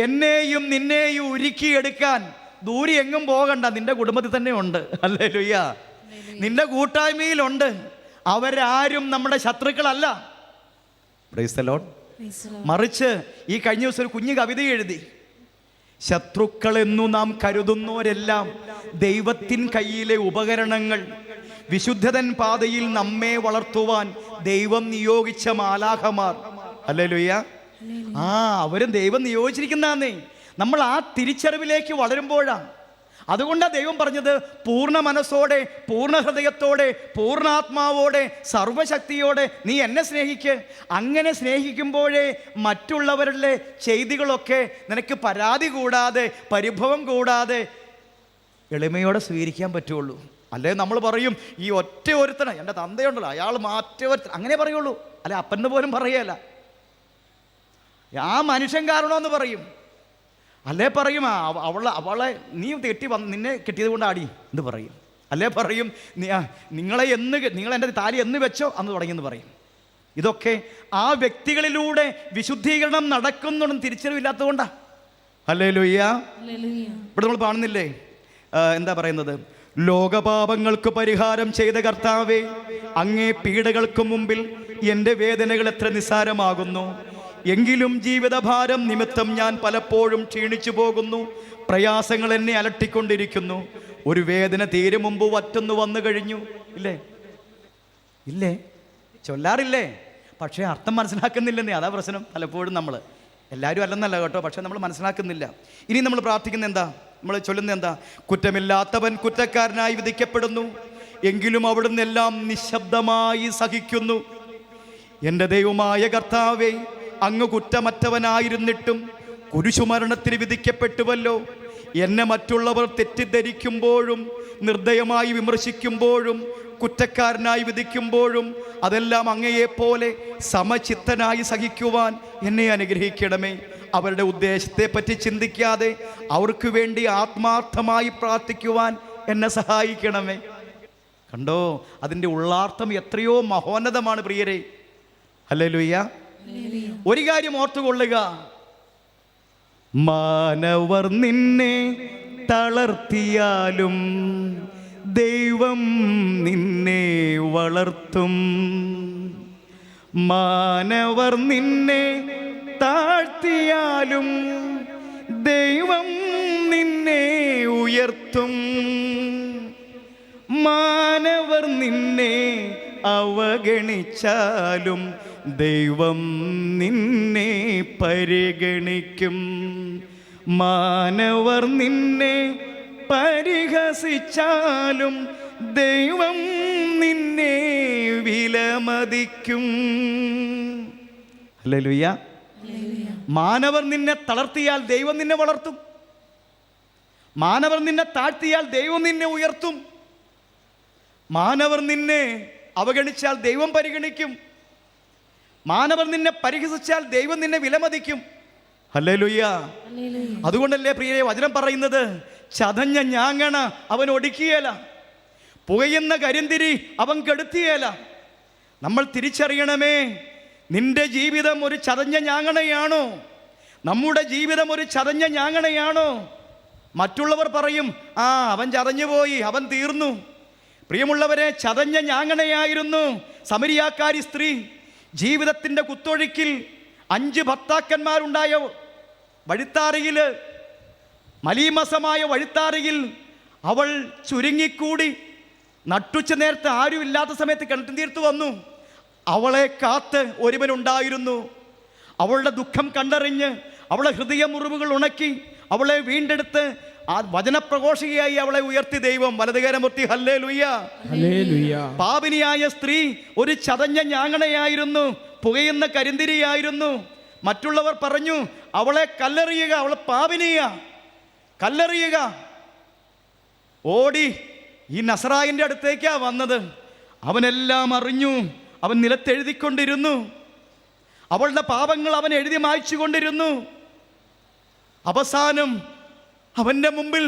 എന്നെയും നിന്നെയും ഒരുക്കിയെടുക്കാൻ ദൂരെ എങ്ങും പോകണ്ട, നിന്റെ കുടുംബത്തിൽ തന്നെ ഉണ്ട്. ഹല്ലേലൂയ. നിന്റെ കൂട്ടായ്മയിലുണ്ട്. അവരാരും നമ്മുടെ ശത്രുക്കളല്ല. Praise the Lord. മറിച്ച് ഈ കഴിഞ്ഞ ദിവസം ഒരു കുഞ്ഞു കവിത എഴുതി, ശത്രുക്കളെന്നു നാം കരുതുന്നവരെല്ലാം ദൈവത്തിൻ കയ്യിലെ ഉപകരണങ്ങൾ, വിശുദ്ധതൻ പാതയിൽ നമ്മെ വളർത്തുവാൻ ദൈവം നിയോഗിച്ച മാലാഖമാർ. ഹല്ലേലൂയ. അവരും ദൈവം നിയോഗിച്ചിരിക്കുന്നതാന്നേ. നമ്മൾ ആ തിരിച്ചറിവിലേക്ക് വളരുമ്പോഴാണ്. അതുകൊണ്ടാണ് ദൈവം പറഞ്ഞത്, പൂർണ്ണ മനസ്സോടെ, പൂർണ്ണ ഹൃദയത്തോടെ, പൂർണ്ണാത്മാവോടെ, സർവശക്തിയോടെ നീ എന്നെ സ്നേഹിക്ക്. അങ്ങനെ സ്നേഹിക്കുമ്പോഴേ മറ്റുള്ളവരുടെ ചെയ്തികളൊക്കെ നിനക്ക് പരാതി കൂടാതെ, പരിഭവം കൂടാതെ എളിമയോടെ സ്വീകരിക്കാൻ പറ്റുള്ളൂ. അല്ലേ നമ്മൾ പറയും, ഈ ഒറ്റ ഒരുത്തന എൻ്റെ തന്തയുണ്ടല്ലോ അയാൾ ഒരുത്തൻ, അങ്ങനെ പറയുള്ളൂ. അല്ലെ അപ്പന് പോലും പറയല്ല, ആ മനുഷ്യൻ കാരണമെന്ന് പറയും. അല്ലേ പറയും, അവളെ നീ തെറ്റി നിന്നെ കെട്ടിയത് കൊണ്ട് ആടി എന്ന് പറയും. അല്ലേ പറയും, നിങ്ങൾ എൻ്റെ താലി എന്ന് വെച്ചോ അന്ന് തുടങ്ങിയെന്ന് പറയും. ഇതൊക്കെ ആ വ്യക്തികളിലൂടെ വിശുദ്ധീകരണം നടക്കുന്നതും തിരിച്ചറിവില്ലാത്തതുകൊണ്ടാണ്. ഹല്ലേലൂയ. ഇവിടെ നമ്മൾ കാണുന്നില്ലേ എന്താ പറയുന്നത്, ലോകപാപങ്ങൾക്ക് പരിഹാരം ചെയ്ത കർത്താവേ, അങ്ങേ പീഡകൾക്ക് മുമ്പിൽ എൻ്റെ വേദനകൾ എത്ര നിസ്സാരമാകുന്നു. എങ്കിലും ജീവിതഭാരം നിമിത്തം ഞാൻ പലപ്പോഴും ക്ഷീണിച്ചു പോകുന്നു. പ്രയാസങ്ങൾ എന്നെ അലട്ടിക്കൊണ്ടിരിക്കുന്നു. ഒരു വേദന തീരെ മുമ്പ് വറ്റൊന്നു വന്നു കഴിഞ്ഞു. ഇല്ലേ ചൊല്ലാറില്ലേ? പക്ഷേ അർത്ഥം മനസ്സിലാക്കുന്നില്ലെന്നേ, അതാ പ്രശ്നം. പലപ്പോഴും നമ്മൾ എല്ലാവരും അല്ലെന്നല്ല കേട്ടോ, പക്ഷെ നമ്മൾ മനസ്സിലാക്കുന്നില്ല. ഇനി നമ്മൾ പ്രാർത്ഥിക്കുന്ന എന്താ, നമ്മൾ ചൊല്ലുന്ന എന്താ, കുറ്റമില്ലാത്തവൻ കുറ്റക്കാരനായി വിധിക്കപ്പെടുന്നു, എങ്കിലും അവിടുന്ന് എല്ലാം നിശബ്ദമായി സഹിക്കുന്നു. എൻ്റെ ദൈവമായ കർത്താവേ, അങ്ങ് കുറ്റമറ്റവനായിരുന്നിട്ടും കുരിശുമരണത്തിന് വിധിക്കപ്പെട്ടുവല്ലോ. എന്നെ മറ്റുള്ളവർ തെറ്റിദ്ധരിക്കുമ്പോഴും നിർദ്ദയമായി വിമർശിക്കുമ്പോഴും കുറ്റക്കാരനായി വിധിക്കുമ്പോഴും അതെല്ലാം അങ്ങയെപ്പോലെ സമചിത്തനായി സഹിക്കുവാൻ എന്നെ അനുഗ്രഹിക്കണമേ. അവരുടെ ഉദ്ദേശത്തെപ്പറ്റി ചിന്തിക്കാതെ അവർക്ക് വേണ്ടി ആത്മാർത്ഥമായി പ്രാർത്ഥിക്കുവാൻ എന്നെ സഹായിക്കണമേ. കണ്ടോ, അതിൻ്റെ ഉള്ളാർത്ഥം എത്രയോ മഹോന്നതമാണ് പ്രിയരെ. ഹല്ലേലൂയ. ഒരു കാര്യം ഓർത്തുകൊള്ളുക, മാനവർ നിന്നെ തളർത്തിയാലും ദൈവം നിന്നെ വളർത്തും. മാനവർ നിന്നെ താഴ്ത്തിയാലും ദൈവം നിന്നെ ഉയർത്തും. മാനവർ നിന്നെ അവഗണിച്ചാലും ദൈവം നിന്നെ പരിഗണിക്കും. മാനവർ നിന്നെ പരിഹസിച്ചാലും ദൈവം നിന്നെ വിലമതിക്കും. ഹല്ലേലൂയ. മാനവർ നിന്നെ തളർത്തിയാൽ ദൈവം നിന്നെ വളർത്തും. മാനവർ നിന്നെ താഴ്ത്തിയാൽ ദൈവം നിന്നെ ഉയർത്തും. മാനവർ നിന്നെ അവഗണിച്ചാൽ ദൈവം പരിഗണിക്കും. മാനവർ നിന്നെ പരിഹസിച്ചാൽ ദൈവം നിന്നെ വിലമതിക്കും. ഹല്ലേലൂയ. അതുകൊണ്ടല്ലേ പ്രിയരെ വചനം പറയുന്നത്, ചതഞ്ഞ ഞാങ്ങണ അവൻ ഒടുക്കിയേല, പുകയുന്ന കരിന്തിരി അവൻ കെടുത്തിയേല. നമ്മൾ തിരിച്ചറിയണമേ, നിന്റെ ജീവിതം ഒരു ചതഞ്ഞ ഞാങ്ങണയാണോ? നമ്മുടെ ജീവിതം ഒരു ചതഞ്ഞ ഞാങ്ങണയാണോ? മറ്റുള്ളവർ പറയും, ആ അവൻ ചതഞ്ഞു പോയി, അവൻ തീർന്നു. പ്രിയമുള്ളവരെ, ചതഞ്ഞ ഞാങ്ങണയായിരുന്നു സമരിയാക്കാരി സ്ത്രീ. ജീവിതത്തിൻ്റെ കുത്തൊഴുക്കിൽ 5 ഭർത്താക്കന്മാരുണ്ടായ വഴിത്താരയിൽ, മലീമസമായ വഴിത്താരയിൽ അവൾ ചുരുങ്ങിക്കൂടി നട്ടുച്ച നേരത്തെ ആരുമില്ലാത്ത സമയത്ത് കിണറ്റിൻ തീർത്ത് വന്നു. അവളെ കാത്ത് ഒരുവനുണ്ടായിരുന്നു. അവളുടെ ദുഃഖം കണ്ടറിഞ്ഞ് അവളെ ഹൃദയ മുറിവുകൾ ഉണക്കി അവളെ വീണ്ടെടുത്ത് ആ വചനപ്രഘോഷികയായി അവളെ ഉയർത്തി ദൈവം. വലതുകരമുർത്തി. ഹല്ലേലൂയ. പാപിനിയായ സ്ത്രീ ഒരു ചതഞ്ഞ ഞാങ്ങണയായിരുന്നു, പുകയുന്ന കരിന്തിരിയായിരുന്നു. മറ്റുള്ളവർ പറഞ്ഞു, അവളെ കല്ലെറിയുക, അവളെ പാപിനിയ, കല്ലെറിയുക. ഓടി ഈ നസറായിൻ്റെ അടുത്തേക്കാ വന്നത്. അവനെല്ലാം അറിഞ്ഞു. അവൻ നിലത്തെഴുതിക്കൊണ്ടിരുന്നു. അവളുടെ പാപങ്ങൾ അവൻ എഴുതി മായ്ച്ചു കൊണ്ടിരുന്നു. അവസാനം അവൻ്റെ മുമ്പിൽ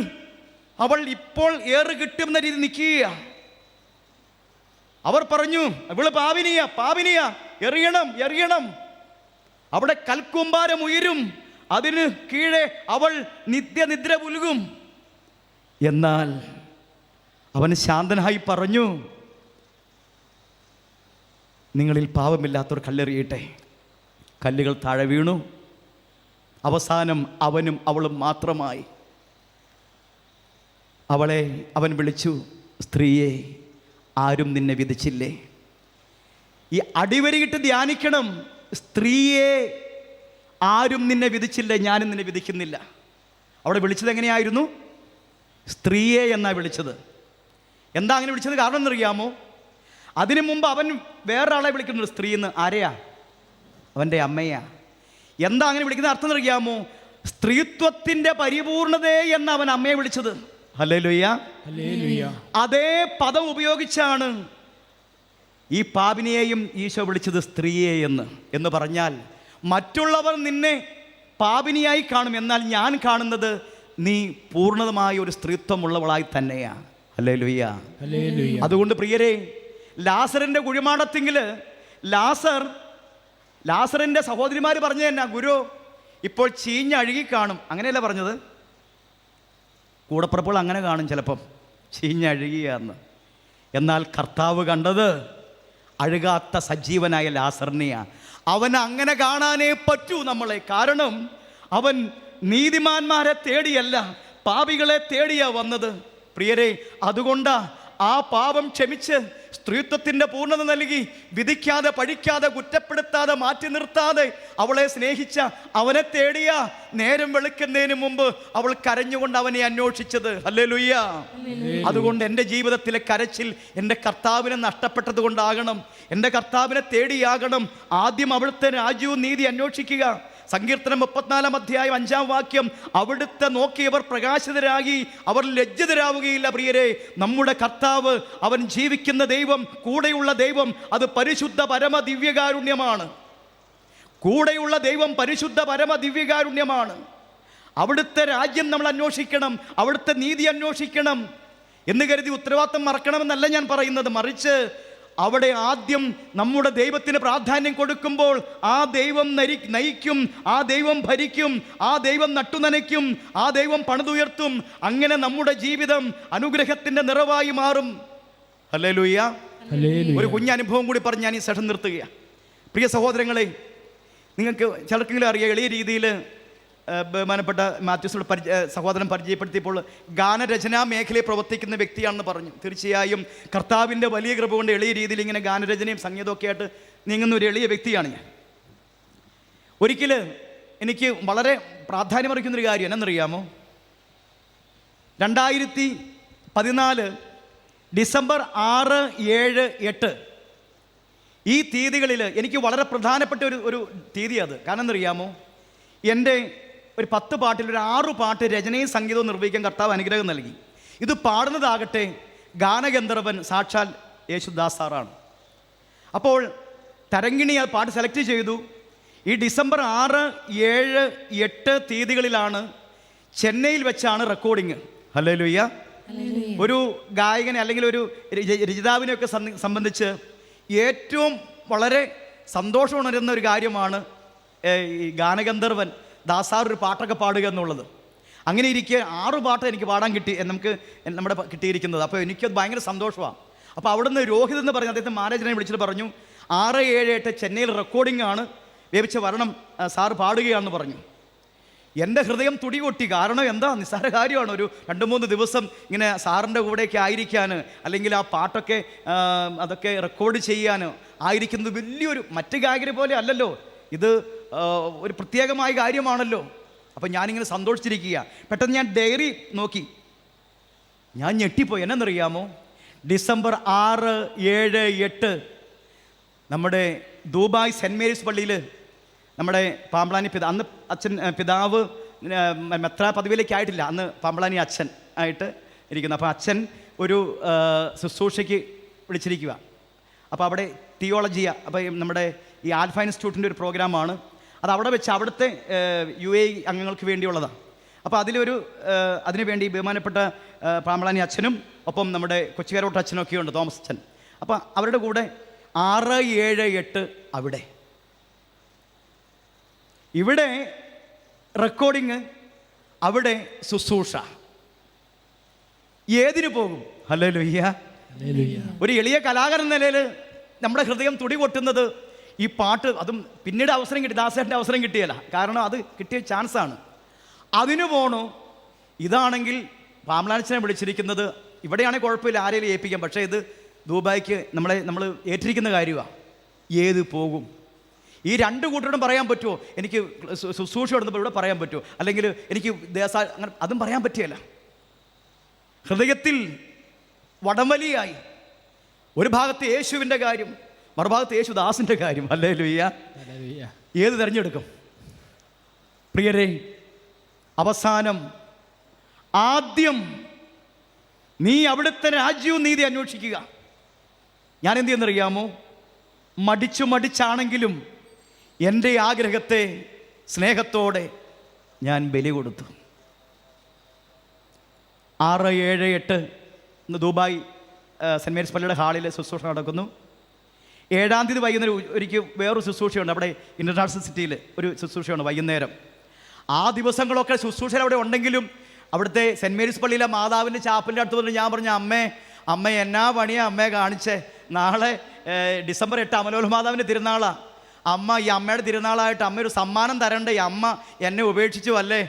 അവൾ ഇപ്പോൾ ഏറ് കിട്ടുമെന്ന രീതി നിൽക്കുക. അവർ പറഞ്ഞു, ഇവള് പാപിനിയ, പാപിനിയ, എറിയണം, എറിയണം. അവിടെ കൽക്കൂമ്പാരം ഉയരും, അതിന് കീഴെ അവൾ നിത്യനിദ്ര പുലുകും. എന്നാൽ അവൻ ശാന്തനായി പറഞ്ഞു, നിങ്ങളിൽ പാപമില്ലാത്തവർ കല്ലെറിയട്ടെ. കല്ലുകൾ താഴെ വീണു. അവസാനം അവനും അവളും മാത്രമായി. അവളെ അവൻ വിളിച്ചു, സ്ത്രീയെ, ആരും നിന്നെ വിധിച്ചില്ലേ? ഈ അടിവരിയിട്ട് ധ്യാനിക്കണം. സ്ത്രീയെ, ആരും നിന്നെ വിധിച്ചില്ലേ, ഞാനും നിന്നെ വിധിക്കുന്നില്ല. അവിടെ വിളിച്ചത് എങ്ങനെയായിരുന്നു? സ്ത്രീയെ എന്നാ വിളിച്ചത്. എന്താ അങ്ങനെ വിളിച്ചത്? കാരണം എന്നറിയാമോ? അതിനു മുമ്പ് അവൻ വേറൊരാളെ വിളിക്കുന്നുണ്ട് സ്ത്രീ എന്ന്. ആരെയാ? അവൻ്റെ അമ്മയാ. എന്താ അങ്ങനെ വിളിക്കുന്ന അർത്ഥം എന്നറിയാമോ? സ്ത്രീത്വത്തിൻ്റെ പരിപൂർണതയെ എന്ന് അവൻ അമ്മയെ വിളിച്ചത്. ഹല്ലേലൂയ. അതേ പദം ഉപയോഗിച്ചാണ് ഈ പാപിനിയെയും ഈശോ വിളിച്ചത് സ്ത്രീയെ എന്ന് പറഞ്ഞാൽ, മറ്റുള്ളവർ നിന്നെ പാപിനിയായി കാണും, എന്നാൽ ഞാൻ കാണുന്നത് നീ പൂർണ്ണമായ ഒരു സ്ത്രീത്വമുള്ളവളായി തന്നെയാണ്. ഹല്ലേലൂയ. അതുകൊണ്ട് പ്രിയരെ, ലാസറിൻ്റെ കുഴിമാടത്തെങ്കിൽ ലാസറിൻ്റെ സഹോദരിമാർ പറഞ്ഞു തന്നെ, ഗുരു ഇപ്പോൾ ചീഞ്ഞഴുകി കാണും. അങ്ങനെയല്ല പറഞ്ഞത്. കൂടപ്പുറപ്പുകൾ അങ്ങനെ കാണും ചിലപ്പം, ചീഞ്ഞഴുകിയാന്ന്. എന്നാൽ കർത്താവ് കണ്ടത് അഴുകാത്ത സജീവനായ ലാസറിനെയാണ്. അവൻ അങ്ങനെ കാണാനേ പറ്റൂ നമ്മളെ. കാരണം അവൻ നീതിമാന്മാരെ തേടിയല്ല, പാപികളെ തേടിയാ വന്നത്. പ്രിയരെ, അതുകൊണ്ടാ ആ പാപം ക്ഷമിച്ച് സ്ത്രീത്വത്തിൻ്റെ പൂർണ്ണത നൽകി, വിധിക്കാതെ പഴിക്കാതെ കുറ്റപ്പെടുത്താതെ മാറ്റി നിർത്താതെ അവളെ സ്നേഹിച്ച അവനെ തേടിയ നേരം വെളുക്കുന്നതിന് മുമ്പ് അവൾ കരഞ്ഞുകൊണ്ട് അവനെ അന്വേഷിച്ചത്. ഹല്ലേലൂയ. അതുകൊണ്ട് എൻ്റെ ജീവിതത്തിലെ കരച്ചിൽ എൻ്റെ കർത്താവിനെ നഷ്ടപ്പെട്ടത് കൊണ്ടാകണം, എൻ്റെ കർത്താവിനെ തേടിയാകണം. ആദ്യം അവിടുത്തെ രാജ്യവും നീതി അന്വേഷിക്കുക. സങ്കീർത്തനം 34-ാം അധ്യായം 5-ാം വാക്യം, അവിടുത്തെ നോക്കിയവർ പ്രകാശിതരാകി അവർ ലജ്ജിതരാവുകയില്ല. പ്രിയരെ, നമ്മുടെ കർത്താവ്, അവൻ ജീവിക്കുന്ന ദൈവം, കൂടെയുള്ള ദൈവം, അത് പരിശുദ്ധ പരമ ദിവ്യകാരുണ്യമാണ്. കൂടെയുള്ള ദൈവം പരിശുദ്ധ പരമ ദിവ്യകാരുണ്യമാണ്. അവിടുത്തെ രാജ്യം നമ്മൾ അന്വേഷിക്കണം, അവിടുത്തെ നീതി അന്വേഷിക്കണം. എന്ന് കരുതി ഉത്തരവാദിത്തം മറക്കണമെന്നല്ല ഞാൻ പറയുന്നത്. മറിച്ച് അവിടെ ആദ്യം നമ്മുടെ ദൈവത്തിന് പ്രാധാന്യം കൊടുക്കുമ്പോൾ ആ ദൈവം നയിക്കും, ആ ദൈവം ഭരിക്കും, ആ ദൈവം നട്ടുനനയ്ക്കും, ആ ദൈവം പണിതുയർത്തും. അങ്ങനെ നമ്മുടെ ജീവിതം അനുഗ്രഹത്തിൻ്റെ നിറവായി മാറും. ഹല്ലേലൂയ. ഒരു കുഞ്ഞനുഭവം കൂടി പറഞ്ഞ് ഞാൻ ഈ സെഷൻ നിർത്തുകയാണ്. പ്രിയ സഹോദരങ്ങളെ, നിങ്ങൾക്ക് ചിലർക്കെങ്കിലും അറിയാം, എളിയ രീതിയിൽ ബഹുമാനപ്പെട്ട മാത്യൂസിനോട് സഹോദരൻ പരിചയപ്പെടുത്തിയപ്പോൾ ഗാനരചനാ മേഖലയിൽ പ്രവർത്തിക്കുന്ന വ്യക്തിയാണെന്ന് പറഞ്ഞു. തീർച്ചയായും കർത്താവിൻ്റെ വലിയ കൃപ കൊണ്ട് എളിയ രീതിയിൽ ഇങ്ങനെ ഗാനരചനയും സംഗീതമൊക്കെ ആയിട്ട് നീങ്ങുന്ന ഒരു എളിയ വ്യക്തിയാണ് ഞാൻ. ഒരിക്കൽ എനിക്ക് വളരെ പ്രാധാന്യമറിയിക്കുന്നൊരു കാര്യം എന്നറിയാമോ? 2014 ഡിസംബർ 6, 7, 8 ഈ തീയതികളിൽ എനിക്ക് വളരെ പ്രധാനപ്പെട്ട ഒരു തീയതി അത്. കാരണം എന്നറിയാമോ? എൻ്റെ ഒരു 10 പാട്ടിൽ ഒരു 6 പാട്ട് രചനയും സംഗീതവും നിർവഹിക്കാൻ കർത്താവ് അനുഗ്രഹം നൽകി. ഇത് പാടുന്നതാകട്ടെ ഗാനഗന്ധർവൻ സാക്ഷാൽ യേശുദാസ് സാറാണ്. അപ്പോൾ തരങ്കിണി ആ പാട്ട് സെലക്ട് ചെയ്തു. ഈ ഡിസംബർ 6, 7, 8 തീയതികളിലാണ് ചെന്നൈയിൽ വെച്ചാണ് റെക്കോർഡിങ്. ഹല്ലേലൂയ. ഒരു ഗായകനെ അല്ലെങ്കിൽ ഒരു രചയിതാവിനെയൊക്കെ സംബന്ധിച്ച് ഏറ്റവും വളരെ സന്തോഷമുണരുന്ന ഒരു കാര്യമാണ് ഈ ഗാനഗന്ധർവൻ ദാസാർ ഒരു പാട്ടൊക്കെ പാടുക എന്നുള്ളത്. അങ്ങനെ ഇരിക്കെ 6 പാട്ട് എനിക്ക് പാടാൻ നമ്മുടെ കിട്ടിയിരിക്കുന്നത്. അപ്പോൾ എനിക്കത് ഭയങ്കര സന്തോഷമാണ്. അപ്പോൾ അവിടുന്ന് രോഹിത് എന്ന് പറഞ്ഞ അദ്ദേഹത്തെ മാനേജറിനെ വിളിച്ചിട്ട് പറഞ്ഞു, 6, 7, 8 ചെന്നൈയിൽ റെക്കോർഡിംഗ് ആണ്, വേവിച്ച വരണം, സാറ് പാടുകയാണെന്ന് പറഞ്ഞു. എൻ്റെ ഹൃദയം തുടികൊട്ടി. കാരണം എന്താ, നിസ്സാര കാര്യമാണ്. ഒരു 2-3 ദിവസം ഇങ്ങനെ സാറിൻ്റെ കൂടെയൊക്കെ ആയിരിക്കാൻ, അല്ലെങ്കിൽ ആ പാട്ടൊക്കെ അതൊക്കെ റെക്കോർഡ് ചെയ്യാൻ ആയിരിക്കുന്നത് വലിയൊരു, മറ്റ് ഗായകരെ പോലെ അല്ലല്ലോ, ഇത് ഒരു പ്രത്യേകമായ കാര്യമാണല്ലോ. അപ്പം ഞാനിങ്ങനെ സന്തോഷിച്ചിരിക്കുക. പെട്ടെന്ന് ഞാൻ ഡയറി നോക്കി, ഞാൻ ഞെട്ടിപ്പോയി. എന്നറിയാമോ? ഡിസംബർ 6, 7, 8 നമ്മുടെ ദുബായ് സെൻറ്റ് മേരീസ് പള്ളിയിൽ നമ്മുടെ പാമ്പ്ളാനി അന്ന് അച്ഛൻ പിതാവ് മെത്രാ പദവിയിലേക്ക് ആയിട്ടില്ല, അന്ന് പാമ്പ്ളാനി അച്ഛൻ ആയിട്ട് ഇരിക്കുന്നു. അപ്പോൾ അച്ഛൻ ഒരു ശുശ്രൂഷയ്ക്ക് വിളിച്ചിരിക്കുക. അപ്പോൾ അവിടെ തിയോളജിയ, അപ്പോൾ നമ്മുടെ ഈ ആൽഫ ഇൻസ്റ്റിറ്റ്യൂട്ടിൻ്റെ ഒരു പ്രോഗ്രാമാണ്. അത് അവിടെ വെച്ച് അവിടുത്തെ UAE അംഗങ്ങൾക്ക് വേണ്ടിയുള്ളതാണ്. അപ്പോൾ അതിനുവേണ്ടി ബഹുമാനപ്പെട്ട പാമ്പ്ളാനി അച്ഛനും ഒപ്പം നമ്മുടെ കൊച്ചുകാരോട്ട് അച്ഛനൊക്കെ ഉണ്ട്, തോമസ് അച്ഛൻ. അപ്പോൾ അവരുടെ കൂടെ 6, 7, 8 അവിടെ, ഇവിടെ റെക്കോർഡിങ്, അവിടെ ശുശ്രൂഷ. ഏതിനു പോകും? ഹല്ലേലൂയ. ഒരു എളിയ കലാകാരൻ നിലയിൽ നമ്മുടെ ഹൃദയം തുടി പൊട്ടുന്നത് ഈ പാട്ട്. അതും പിന്നീട് അവസരം കിട്ടി, ദാസേട്ടൻ്റെ അവസരം കിട്ടിയല്ല, കാരണം അത് കിട്ടിയ ചാൻസാണ്. അതിനു പോണു. ഇതാണെങ്കിൽ പാമ്പ്ളാനിച്ചനെ വിളിച്ചിരിക്കുന്നത്, ഇവിടെയാണെങ്കിൽ കുഴപ്പമില്ല, ആരെങ്കിലും ഏൽപ്പിക്കാം. പക്ഷേ ഇത് ദുബായ്ക്ക് നമ്മൾ ഏറ്റിരിക്കുന്ന കാര്യമാണ്. ഏത് പോകും? ഈ 2 കൂട്ടരോടും പറയാൻ പറ്റുമോ? എനിക്ക് ശുശ്രൂഷ നടന്നപ്പോൾ ഇവിടെ പറയാൻ പറ്റുമോ? അല്ലെങ്കിൽ എനിക്ക് അങ്ങനെ അതും പറയാൻ പറ്റിയല്ല. ഹൃദയത്തിൽ വടംവലിയായി. ഒരു ഭാഗത്ത് യേശുവിൻ്റെ കാര്യം, മറുഭാഗത്ത് യേശുദാസിൻ്റെ കാര്യം. ഹല്ലേലൂയ. ഏത് തിരഞ്ഞെടുക്കും? പ്രിയരെ, അവസാനം ആദ്യം നീ അവിടുത്തെ രാജ്യവും നീതി അന്വേഷിക്കുക. ഞാൻ എന്ത് ചെയ്യുന്നറിയാമോ? മടിച്ചാണെങ്കിലും എൻ്റെ ആഗ്രഹത്തെ സ്നേഹത്തോടെ ഞാൻ ബലി കൊടുത്തു. 6, 7, 8 ഇന്ന് ദുബായ് സെൻറ്റ് മേരീസ് പള്ളിയുടെ ഹാളിൽ ശുശ്രൂഷ നടക്കുന്നു. 7-ാം തീയതി വൈകുന്നേരം ഒരിക്കൽ വേറൊരു ശുശ്രൂഷയുണ്ട്. അവിടെ ഇൻ്റർനാഷണൽ സിറ്റിയിൽ ഒരു ശുശ്രൂഷയുണ്ട് വൈകുന്നേരം. ആ ദിവസങ്ങളൊക്കെ ശുശ്രൂഷയിൽ അവിടെ ഉണ്ടെങ്കിലും അവിടുത്തെ സെൻറ്റ് മേരീസ് പള്ളിയിലെ മാതാവിൻ്റെ ചാപ്പലിൻ്റെ അടുത്ത് വന്നിട്ട് ഞാൻ പറഞ്ഞു, അമ്മ എന്നാ പണിയാണ് അമ്മയെ കാണിച്ചേ? നാളെ ഡിസംബർ 8 അമലോൽ മാതാവിൻ്റെ തിരുനാളാണ്. ഈ അമ്മയുടെ തിരുനാളായിട്ട് അമ്മ ഒരു സമ്മാനം തരണ്ടേ? അമ്മ എന്നെ ഉപേക്ഷിച്ചു അല്ലേ?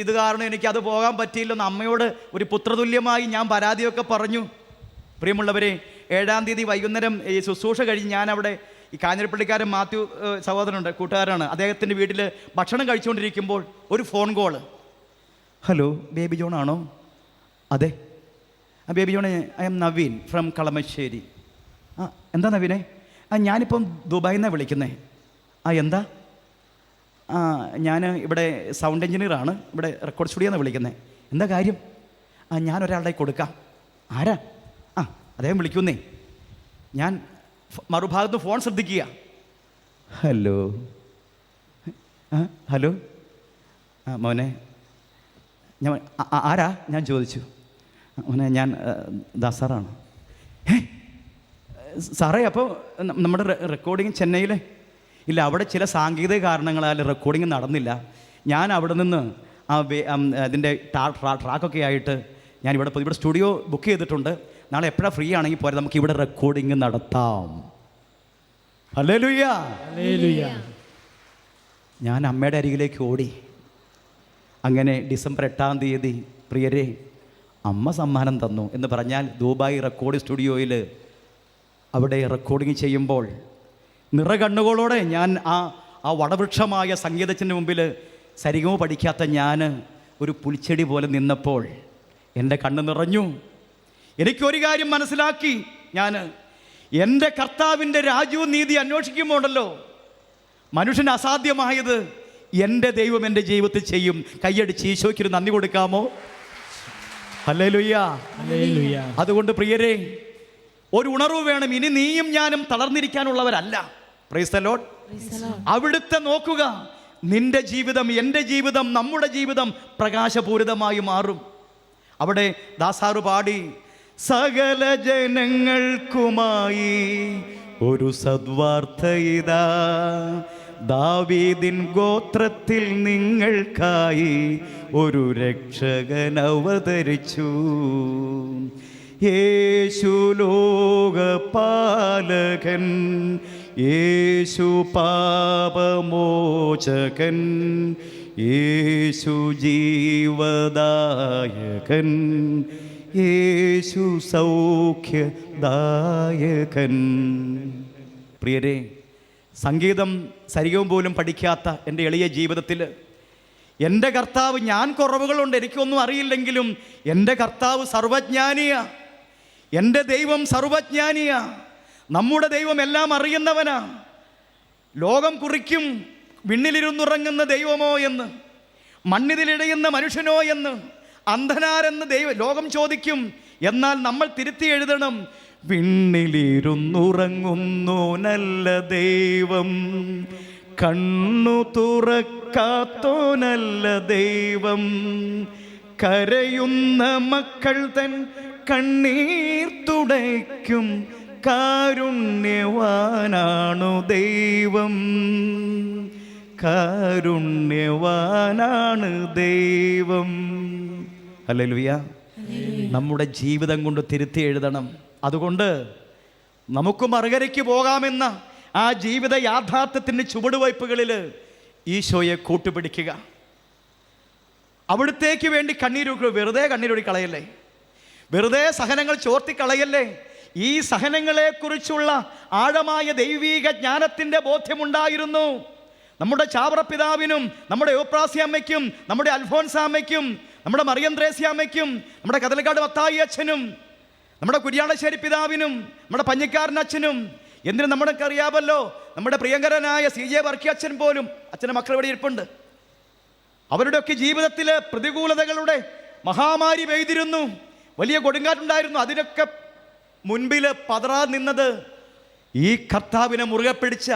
ഇത് കാരണം എനിക്കത് പോകാൻ പറ്റിയില്ലെന്ന് അമ്മയോട് ഒരു പുത്രതുല്യമായി ഞാൻ പരാതിയൊക്കെ പറഞ്ഞു. പ്രിയമുള്ളവരെ, 7-ാം തീയതി വൈകുന്നേരം ഈ ശുശ്രൂഷ കഴിഞ്ഞ് ഞാൻ അവിടെ ഈ കാഞ്ഞിരപ്പള്ളിക്കാരൻ മാത്യു സഹോദരനുണ്ട്, കൂട്ടുകാരാണ്, അദ്ദേഹത്തിൻ്റെ വീട്ടിൽ ഭക്ഷണം കഴിച്ചുകൊണ്ടിരിക്കുമ്പോൾ ഒരു phone call. Hello, baby John ആണോ? അതെ. Baby John, I M Naveen from Kalamassery. എന്താ നവീനെ? ഞാനിപ്പം ദുബായിൽ നിന്നാണ് വിളിക്കുന്നത്. എന്താ? ഞാൻ ഇവിടെ സൗണ്ട് എഞ്ചിനീയറാണ്, ഇവിടെ റെക്കോർഡ് സ്റ്റുഡിയോ എന്നാണ് വിളിക്കുന്നത്. എന്താ കാര്യം? ഞാനൊരാളുടെ കൊടുക്കാം. ആരാ? അദ്ദേഹം വിളിക്കുന്നേ. ഞാൻ മറുഭാഗത്ത് ഫോൺ ശ്രദ്ധിക്കുക. ഹലോ മോനെ, ആരാ? ഞാൻ ചോദിച്ചു. അവനെ ഞാൻ ദാസാറാണ്. സാറേ, അപ്പോൾ നമ്മുടെ റെക്കോർഡിങ് ചെന്നൈയിലെ ഇല്ല, അവിടെ ചില സാങ്കേതിക കാരണങ്ങളാൽ റെക്കോർഡിങ് നടന്നില്ല. ഞാൻ അവിടെ നിന്ന് അതിൻ്റെ ട്രാക്കൊക്കെ ആയിട്ട് ഞാനിവിടെ ഇവിടെ സ്റ്റുഡിയോ ബുക്ക് ചെയ്തിട്ടുണ്ട്. നാളെ എപ്പോഴാണ് ഫ്രീ ആണെങ്കിൽ പോരെ, നമുക്ക് ഇവിടെ റെക്കോർഡിങ് നടത്താം. ഹല്ലേലൂയ. ഹല്ലേലൂയ. ഞാൻ അമ്മയുടെ അരികിലേക്ക് ഓടി. അങ്ങനെ ഡിസംബർ 8-ാം തീയതി പ്രിയരെ അമ്മ സമ്മാനം തന്നു എന്ന് പറഞ്ഞാൽ ദുബായ് റെക്കോർഡ് സ്റ്റുഡിയോയിൽ അവിടെ റെക്കോർഡിങ് ചെയ്യുമ്പോൾ നിറകണ്ണുകളോടെ ഞാൻ ആ വടവൃക്ഷമായ സംഗീതത്തിൻ്റെ മുമ്പിൽ സരിഗമ പഠിക്കാത്ത ഞാൻ ഒരു പുൽച്ചെടി പോലെ നിന്നപ്പോൾ എൻ്റെ കണ്ണ് നിറഞ്ഞു. എനിക്കൊരു കാര്യം മനസ്സിലാക്കി, ഞാൻ എൻ്റെ കർത്താവിൻ്റെ രാജ്യവും നീതി അന്വേഷിക്കുമ്പോണ്ടല്ലോ മനുഷ്യന് അസാധ്യമായത് എൻ്റെ ദൈവം എൻ്റെ ജീവിതത്തിൽ ചെയ്യും. കൈയടിച്ച് ഈശോയ്ക്കൊരു നന്ദി കൊടുക്കാമോ? ഹല്ലേലൂയ. ഹല്ലേലൂയ. അതുകൊണ്ട് പ്രിയരെ, ഒരു ഉണർവ് വേണം. ഇനി നീയും ഞാനും തളർന്നിരിക്കാനുള്ളവരല്ല. Praise the Lord. അവിടുത്തെ നോക്കുക, നിന്റെ ജീവിതം, എൻ്റെ ജീവിതം, നമ്മുടെ ജീവിതം പ്രകാശപൂരിതമായി മാറും. അവിടെ ദാസാറ് പാടി, സകല ജനങ്ങൾക്കുമായി ഒരു സദ്വാർത്ത ഇതാ, ദാവീദിൻ ഗോത്രത്തിൽ നിങ്ങൾക്കായി ഒരു രക്ഷകൻ അവതരിച്ചു. യേശു ലോകപാലകൻ, യേശു പാപമോചകൻ, യേശു ജീവദായകൻ, യേശു സൗഖ്യദായകൻ. പ്രിയരെ, സംഗീതം സരിഗവും പോലും പഠിക്കാത്ത എൻ്റെ എളിയ ജീവിതത്തിൽ എൻ്റെ കർത്താവ്, ഞാൻ കുറവുകളുണ്ട്, എനിക്കൊന്നും അറിയില്ലെങ്കിലും എൻ്റെ കർത്താവ് സർവജ്ഞാനിയാ. എൻ്റെ ദൈവം സർവജ്ഞാനിയാ. നമ്മുടെ ദൈവം എല്ലാം അറിയുന്നവനാ. ലോകം കുറിക്കും വിണ്ണിലിരുന്നുറങ്ങുന്ന ദൈവമോ എന്ന്, മണ്ണിതിലിടയുന്ന മനുഷ്യനോ എന്ന്, അന്ധനാരെന്ന് ലോകം ചോദിക്കും. എന്നാൽ നമ്മൾ തിരുത്തി എഴുതണം, വിണ്ണിലിരുന്നുറങ്ങുന്നു നല്ല ദൈവം, കണ്ണു തുറക്കാത്തോ നല്ല ദൈവം, കരയുന്ന മക്കൾ തൻ കണ്ണീർ തുടയ്ക്കും കാരുണ്യവാനാണു ദൈവം, കാരുണ്യവാനാണ് ദൈവം. ഹല്ലേലൂയ. നമ്മുടെ ജീവിതം കൊണ്ട് തിരുത്തി എഴുതണം. അതുകൊണ്ട് നമുക്ക് മറുകരയ്ക്ക് പോകാമെന്ന ആ ജീവിത യാഥാർത്ഥ്യത്തിൻ്റെ ചുവടുവയ്പ്പുകളിൽ ഈശോയെ കൂട്ടുപിടിക്കുക. അവിടുത്തേക്ക് വേണ്ടി വെറുതെ കണ്ണീരൊഴി കളയല്ലേ, വെറുതെ സഹനങ്ങൾ ചോർത്തിക്കളയല്ലേ. ഈ സഹനങ്ങളെക്കുറിച്ചുള്ള ആഴമായ ദൈവീക ജ്ഞാനത്തിൻ്റെ ബോധ്യമുണ്ടായിരുന്നു നമ്മുടെ ചാവറ പിതാവിനും, നമ്മുടെ യോപ്രാസ്യാമ്മയ്ക്കും, നമ്മുടെ അൽഫോൻസാമ്മയ്ക്കും, നമ്മുടെ മറിയം ത്രേസ്യാമ്മയ്ക്കും, നമ്മുടെ കതലക്കാട് മത്തായി അച്ഛനും, നമ്മുടെ കുര്യാളശ്ശേരി പിതാവിനും, നമ്മുടെ പഞ്ഞിക്കാരൻ അച്ഛനും. എന്തിനും നമ്മളൊക്കെ അറിയാമല്ലോ, നമ്മുടെ പ്രിയങ്കരനായ CJ വർക്കി അച്ഛൻ പോലും, അച്ഛൻ്റെ മക്കൾ ഇവിടെ ഇരിപ്പുണ്ട്. അവരുടെയൊക്കെ ജീവിതത്തിൽ പ്രതികൂലതകളുടെ മഹാമാരി പെയ്തിരുന്നു, വലിയ കൊടുങ്കാറ്റുണ്ടായിരുന്നു. അതിനൊക്കെ മുൻപിൽ പതറാ നിന്നത് ഈ കർത്താവിനെ മുറുകെ പിടിച്ച,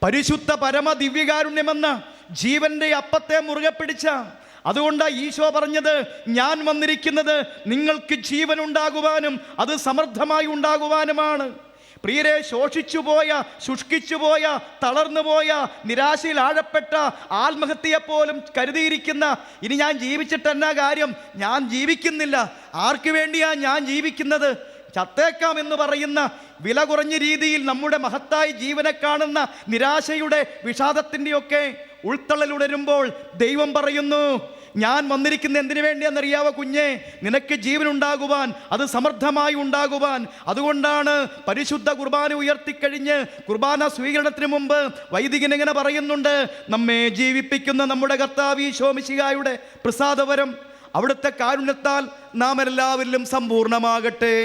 പരിശുദ്ധ പരമ ദിവ്യകാരുണ്യമെന്ന ജീവന്റെ അപ്പത്തെ മുറുകെ പിടിച്ച. അതുകൊണ്ടാണ് ഈശോ പറഞ്ഞത്, ഞാൻ വന്നിരിക്കുന്നത് നിങ്ങൾക്ക് ജീവൻ ഉണ്ടാകുവാനും അത് സമൃദ്ധമായി ഉണ്ടാകുവാനുമാണ്. പ്രിയരെ, ശോഷിച്ചുപോയ, ശുഷ്കിച്ചുപോയ, തളർന്നുപോയ, നിരാശയിൽ ആഴപ്പെട്ട, ആത്മഹത്യയെപ്പോലും കരുതിയിരിക്കുന്ന, ഇനി ഞാൻ ജീവിച്ചിട്ടെന്നാ കാര്യം, ഞാൻ ജീവിക്കുന്നില്ല, ആർക്ക് വേണ്ടിയാ ഞാൻ ജീവിക്കുന്നത്, ചത്തേക്കാം എന്ന് പറയുന്ന, വില കുറഞ്ഞ രീതിയിൽ നമ്മുടെ മഹത്തായ ജീവനെ കാണുന്ന നിരാശയുടെ, വിഷാദത്തിൻ്റെയൊക്കെ ഉൾത്തള്ളലുടരുമ്പോൾ ദൈവം പറയുന്നു, ഞാൻ വന്നിരിക്കുന്ന എന്തിനു വേണ്ടിയാണെന്നറിയാവോ കുഞ്ഞെ? നിനക്ക് ജീവൻ ഉണ്ടാകുവാൻ, അത് സമൃദ്ധമായി ഉണ്ടാകുവാൻ. അതുകൊണ്ടാണ് പരിശുദ്ധ കുർബാന ഉയർത്തിക്കഴിഞ്ഞ് കുർബാന സ്വീകരണത്തിന് മുമ്പ് വൈദികൻ ഇങ്ങനെ പറയുന്നുണ്ട്, നമ്മെ ജീവിപ്പിക്കുന്ന നമ്മുടെ കർത്താവ് ഈശോ മിശിഹായുടെ പ്രസാദവരം, അവിടുത്തെ കാരുണ്യത്താൽ നാം എല്ലാവരിലും സമ്പൂർണ്ണമാകട്ടെ.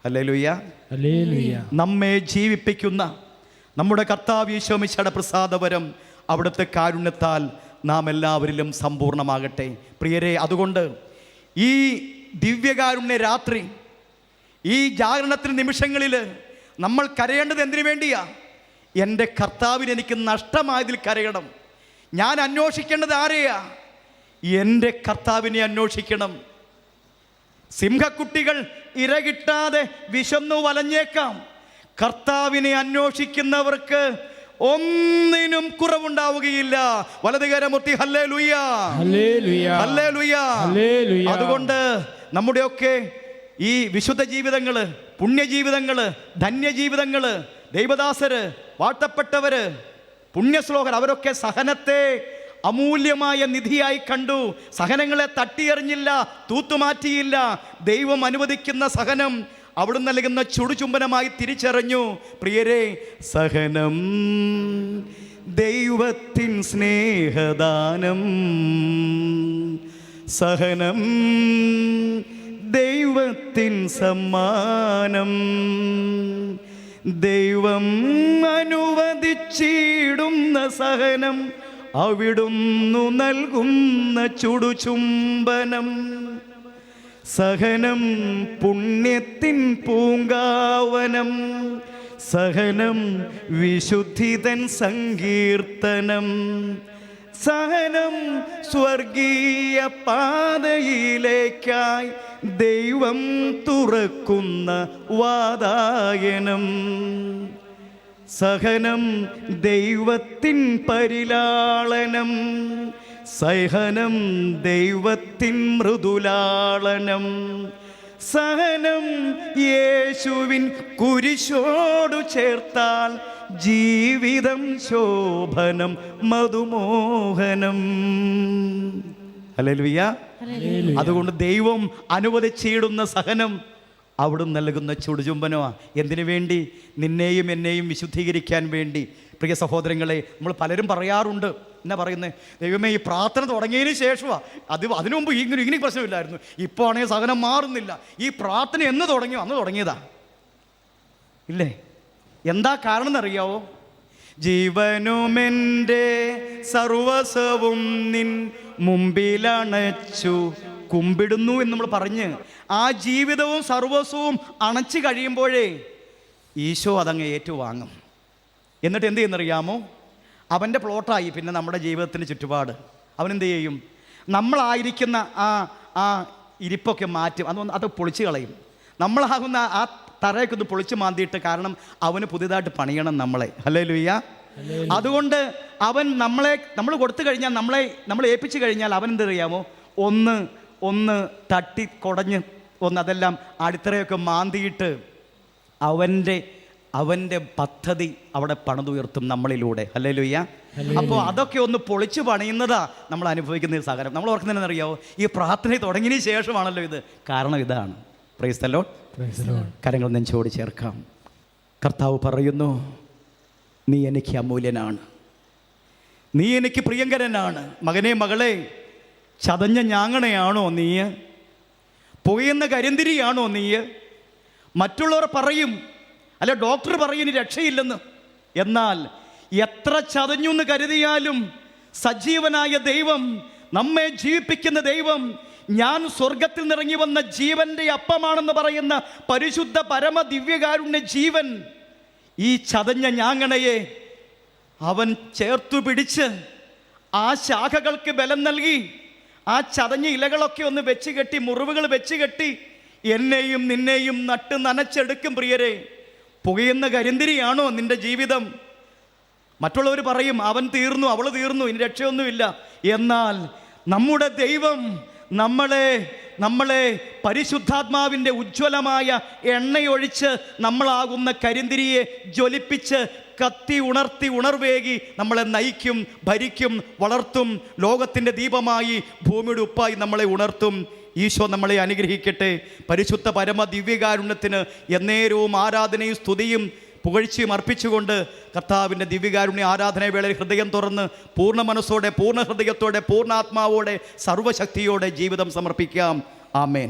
ഹല്ലേലൂയ. ഹല്ലേലൂയ. നമ്മെ ജീവിപ്പിക്കുന്ന നമ്മുടെ കർത്താവ് ഈശോ മിശിഹായുടെ പ്രസാദവരം, അവിടുത്തെ കാരുണ്യത്താൽ നാം എല്ലാവരിലും സമ്പൂർണ്ണമാകട്ടെ. പ്രിയരെ, അതുകൊണ്ട് ഈ ദിവ്യകാരുണ്യ രാത്രി, ഈ ജാഗരണത്തിന് നിമിഷങ്ങളിൽ നമ്മൾ കരയേണ്ടത് എന്തിനു വേണ്ടിയാ? എൻ്റെ കർത്താവിന് എനിക്ക് നഷ്ടമായതിൽ കരയണം. ഞാൻ അന്വേഷിക്കേണ്ടത് ആരെയാ? എൻ്റെ കർത്താവിനെ അന്വേഷിക്കണം. സിംഹക്കുട്ടികൾ ഇരകിട്ടാതെ വിശന്നു വലഞ്ഞേക്കാം. കർത്താവിനെ അന്വേഷിക്കുന്നവർക്ക് ഒന്നിനും കുറവുണ്ടാവുകയില്ല. വലതുകരമുത്തി ഹല്ലേലൂയ, ഹല്ലേലൂയ, ഹല്ലേലൂയ, ഹല്ലേലൂയ. അതുകൊണ്ട് നമ്മുടെയൊക്കെ ഈ വിശുദ്ധ ജീവിതങ്ങള്, പുണ്യജീവിതങ്ങള്, ധന്യജീവിതങ്ങള്, ദൈവദാസര്, വാഴ്ത്തപ്പെട്ടവര്, പുണ്യശ്ലോകർ, അവരൊക്കെ സഹനത്തെ അമൂല്യമായ നിധിയായി കണ്ടു. സഹനങ്ങളെ തട്ടിയെറിഞ്ഞില്ല, തൂത്തുമാറ്റിയില്ല. ദൈവം അനുവദിക്കുന്ന സഹനം അവിടുന്ന് നൽകുന്ന ചുടുചുംബനമായി തിരിച്ചറിഞ്ഞു. പ്രിയരെ, സഹനം ദൈവത്തിൻ സ്നേഹദാനം, സഹനം ദൈവത്തിൻ സമ്മാനം, ദൈവം അനുവദിച്ചിടുന്ന സഹനം അവിടുന്നു നൽകുന്ന ചുടുചുംബനം. സഹനം പുണ്യത്തിൻ പൂങ്കാവനം, സഹനം വിശുദ്ധിതൻ സങ്കീർത്തനം, സഹനം സ്വർഗീയ പാതയിലേക്കായി ദൈവം തുറക്കുന്ന വാതായനം. സഹനം ദൈവത്തിൻ പരിലാളനം, സഹനം ദൈവത്തിൻ മൃദുലാളനം, സഹനം യേശുവിൻ കുരിശോടു ചേർത്താൽ ജീവിതം ശോഭനം മധുമോഹനം. ഹല്ലേലൂയ. അതുകൊണ്ട് ദൈവം അനുവദിച്ചിടുന്ന സഹനം അവിടുന്ന് നൽകുന്ന ചുടുചുംബനമാണ്. എന്തിനു വേണ്ടി? നിന്നെയും എന്നെയും വിശുദ്ധീകരിക്കാൻ വേണ്ടി. പ്രിയ സഹോദരങ്ങളെ, നമ്മൾ പലരും പറയാറുണ്ട്, എന്നാ പറയുന്നത്, ദൈവമേ ഈ പ്രാർത്ഥന തുടങ്ങിയതിന് ശേഷമാണ്, അതിനു മുമ്പ് ഇങ്ങനെ പ്രശ്നമില്ലായിരുന്നു, ഇപ്പോൾ ആണെങ്കിൽ സഹനം മാറുന്നില്ല. ഈ പ്രാർത്ഥന എന്ന് തുടങ്ങിയോ അന്ന് തുടങ്ങിയതാ ഇല്ലേ? എന്താ കാരണം എന്നറിയാവോ? ജീവനുമെൻ്റെ സർവസ്വവും നിൻ മുമ്പിലണച്ചു കുമ്പിടുന്നു എന്ന് നമ്മൾ പറഞ്ഞ് ആ ജീവിതവും സർവസ്വവും അണച്ചു കഴിയുമ്പോഴേ ഈശോ അതങ്ങ് ഏറ്റുവാങ്ങും. എന്നിട്ട് എന്ത് ചെയ്യുന്നറിയാമോ? അവൻ്റെ പ്ലോട്ടായി പിന്നെ നമ്മുടെ ജീവിതത്തിൻ്റെ ചുറ്റുപാട്. അവനെന്ത് ചെയ്യും? നമ്മളായിരിക്കുന്ന ആ ഇരിപ്പൊക്കെ മാറ്റും, അത് പൊളിച്ച് കളയും. നമ്മളാകുന്ന ആ തറയൊക്കെ ഒന്ന് പൊളിച്ച് മാന്തിയിട്ട്, കാരണം അവന് പുതിയതായിട്ട് പണിയണം നമ്മളെ. ഹല്ലേലൂയ. അതുകൊണ്ട് അവൻ നമ്മൾ കൊടുത്തു കഴിഞ്ഞാൽ, നമ്മളെ ഏൽപ്പിച്ചു കഴിഞ്ഞാൽ അവൻ എന്ത് അറിയാമോ? ഒന്ന് തട്ടി കുടഞ്ഞ് അതെല്ലാം അടിത്തറയൊക്കെ മാന്തിയിട്ട് അവൻ്റെ പദ്ധതി അവിടെ പണിതുയർത്തും നമ്മളിലൂടെ. ഹല്ലേലൂയ. അപ്പോൾ അതൊക്കെ ഒന്ന് പൊളിച്ചു പണിയുന്നതാ നമ്മൾ അനുഭവിക്കുന്ന സഹനം. നമ്മൾ ഓർക്കുന്നതെന്നറിയാവോ? ഈ പ്രാർത്ഥന തുടങ്ങിയതിന് ശേഷമാണല്ലോ ഇത്. കാരണം ഇതാണ്. Praise the Lord. കരങ്ങൾ നെഞ്ചോട് ചേർക്കാം. കർത്താവ് പറയുന്നു, നീ എനിക്ക് അമൂല്യനാണ്, നീ എനിക്ക് പ്രിയങ്കരനാണ്. മകനെ, മകളെ, ചതഞ്ഞ ഞാങ്ങണയാണോ നീ? പുകയുന്ന കരിന്തിരിയാണോ നീ? മറ്റുള്ളവർ പറയും, അല്ല ഡോക്ടർ പറയും ഇനി രക്ഷയില്ലെന്ന്. എന്നാൽ എത്ര ചതഞ്ഞു എന്ന് കരുതിയാലും സജീവനായ ദൈവം, നമ്മെ ജീവിപ്പിക്കുന്ന ദൈവം, ഞാൻ സ്വർഗത്തിൽ നിറങ്ങി വന്ന ജീവന്റെ അപ്പമാണെന്ന് പറയുന്ന പരിശുദ്ധ പരമ ദിവ്യകാരുണ്യ ജീവൻ ഈ ചതഞ്ഞ ഞാങ്ങണയെ അവൻ ചേർത്തു പിടിച്ച് ആ ശാഖകൾക്ക് ബലം നൽകി ആ ചതഞ്ഞ ഇലകളൊക്കെ ഒന്ന് വെച്ച് കെട്ടി, മുറിവുകൾ വെച്ച് കെട്ടി എന്നെയും നിന്നെയും നട്ട് നനച്ചെടുക്കും. പ്രിയരെ, പുകയുന്ന കരിന്തിരിയാണോ നിന്റെ ജീവിതം? മറ്റുള്ളവർ പറയും അവൻ തീർന്നു, അവൾ തീർന്നു, ഇനി രക്ഷയൊന്നുമില്ല. എന്നാൽ നമ്മുടെ ദൈവം നമ്മളെ പരിശുദ്ധാത്മാവിൻ്റെ ഉജ്ജ്വലമായ എണ്ണയൊഴിച്ച് നമ്മളാകുന്ന കരിന്തിരിയെ ജ്വലിപ്പിച്ച് കത്തി ഉണർത്തി ഉണർവേകി നമ്മളെ നയിക്കും, ഭരിക്കും, വളർത്തും. ലോകത്തിൻ്റെ ദീപമായി, ഭൂമിയുടെ ഉപ്പായി നമ്മളെ ഉണർത്തും. ഈശോ നമ്മളെ അനുഗ്രഹിക്കട്ടെ. പരിശുദ്ധ പരമ ദിവ്യകാരുണ്യത്തിന് എന്നേരവും ആരാധനയും സ്തുതിയും പുകഴ്ചയും അർപ്പിച്ചുകൊണ്ട് കർത്താവിൻ്റെ ദിവ്യകാരുണ്യ ആരാധനവേളയിൽ ഹൃദയം തുറന്ന് പൂർണ്ണ മനസ്സോടെ, പൂർണ്ണ ഹൃദയത്തോടെ, പൂർണ്ണാത്മാവോടെ, സർവ്വശക്തിയോടെ ജീവിതം സമർപ്പിക്കാം. ആമേൻ.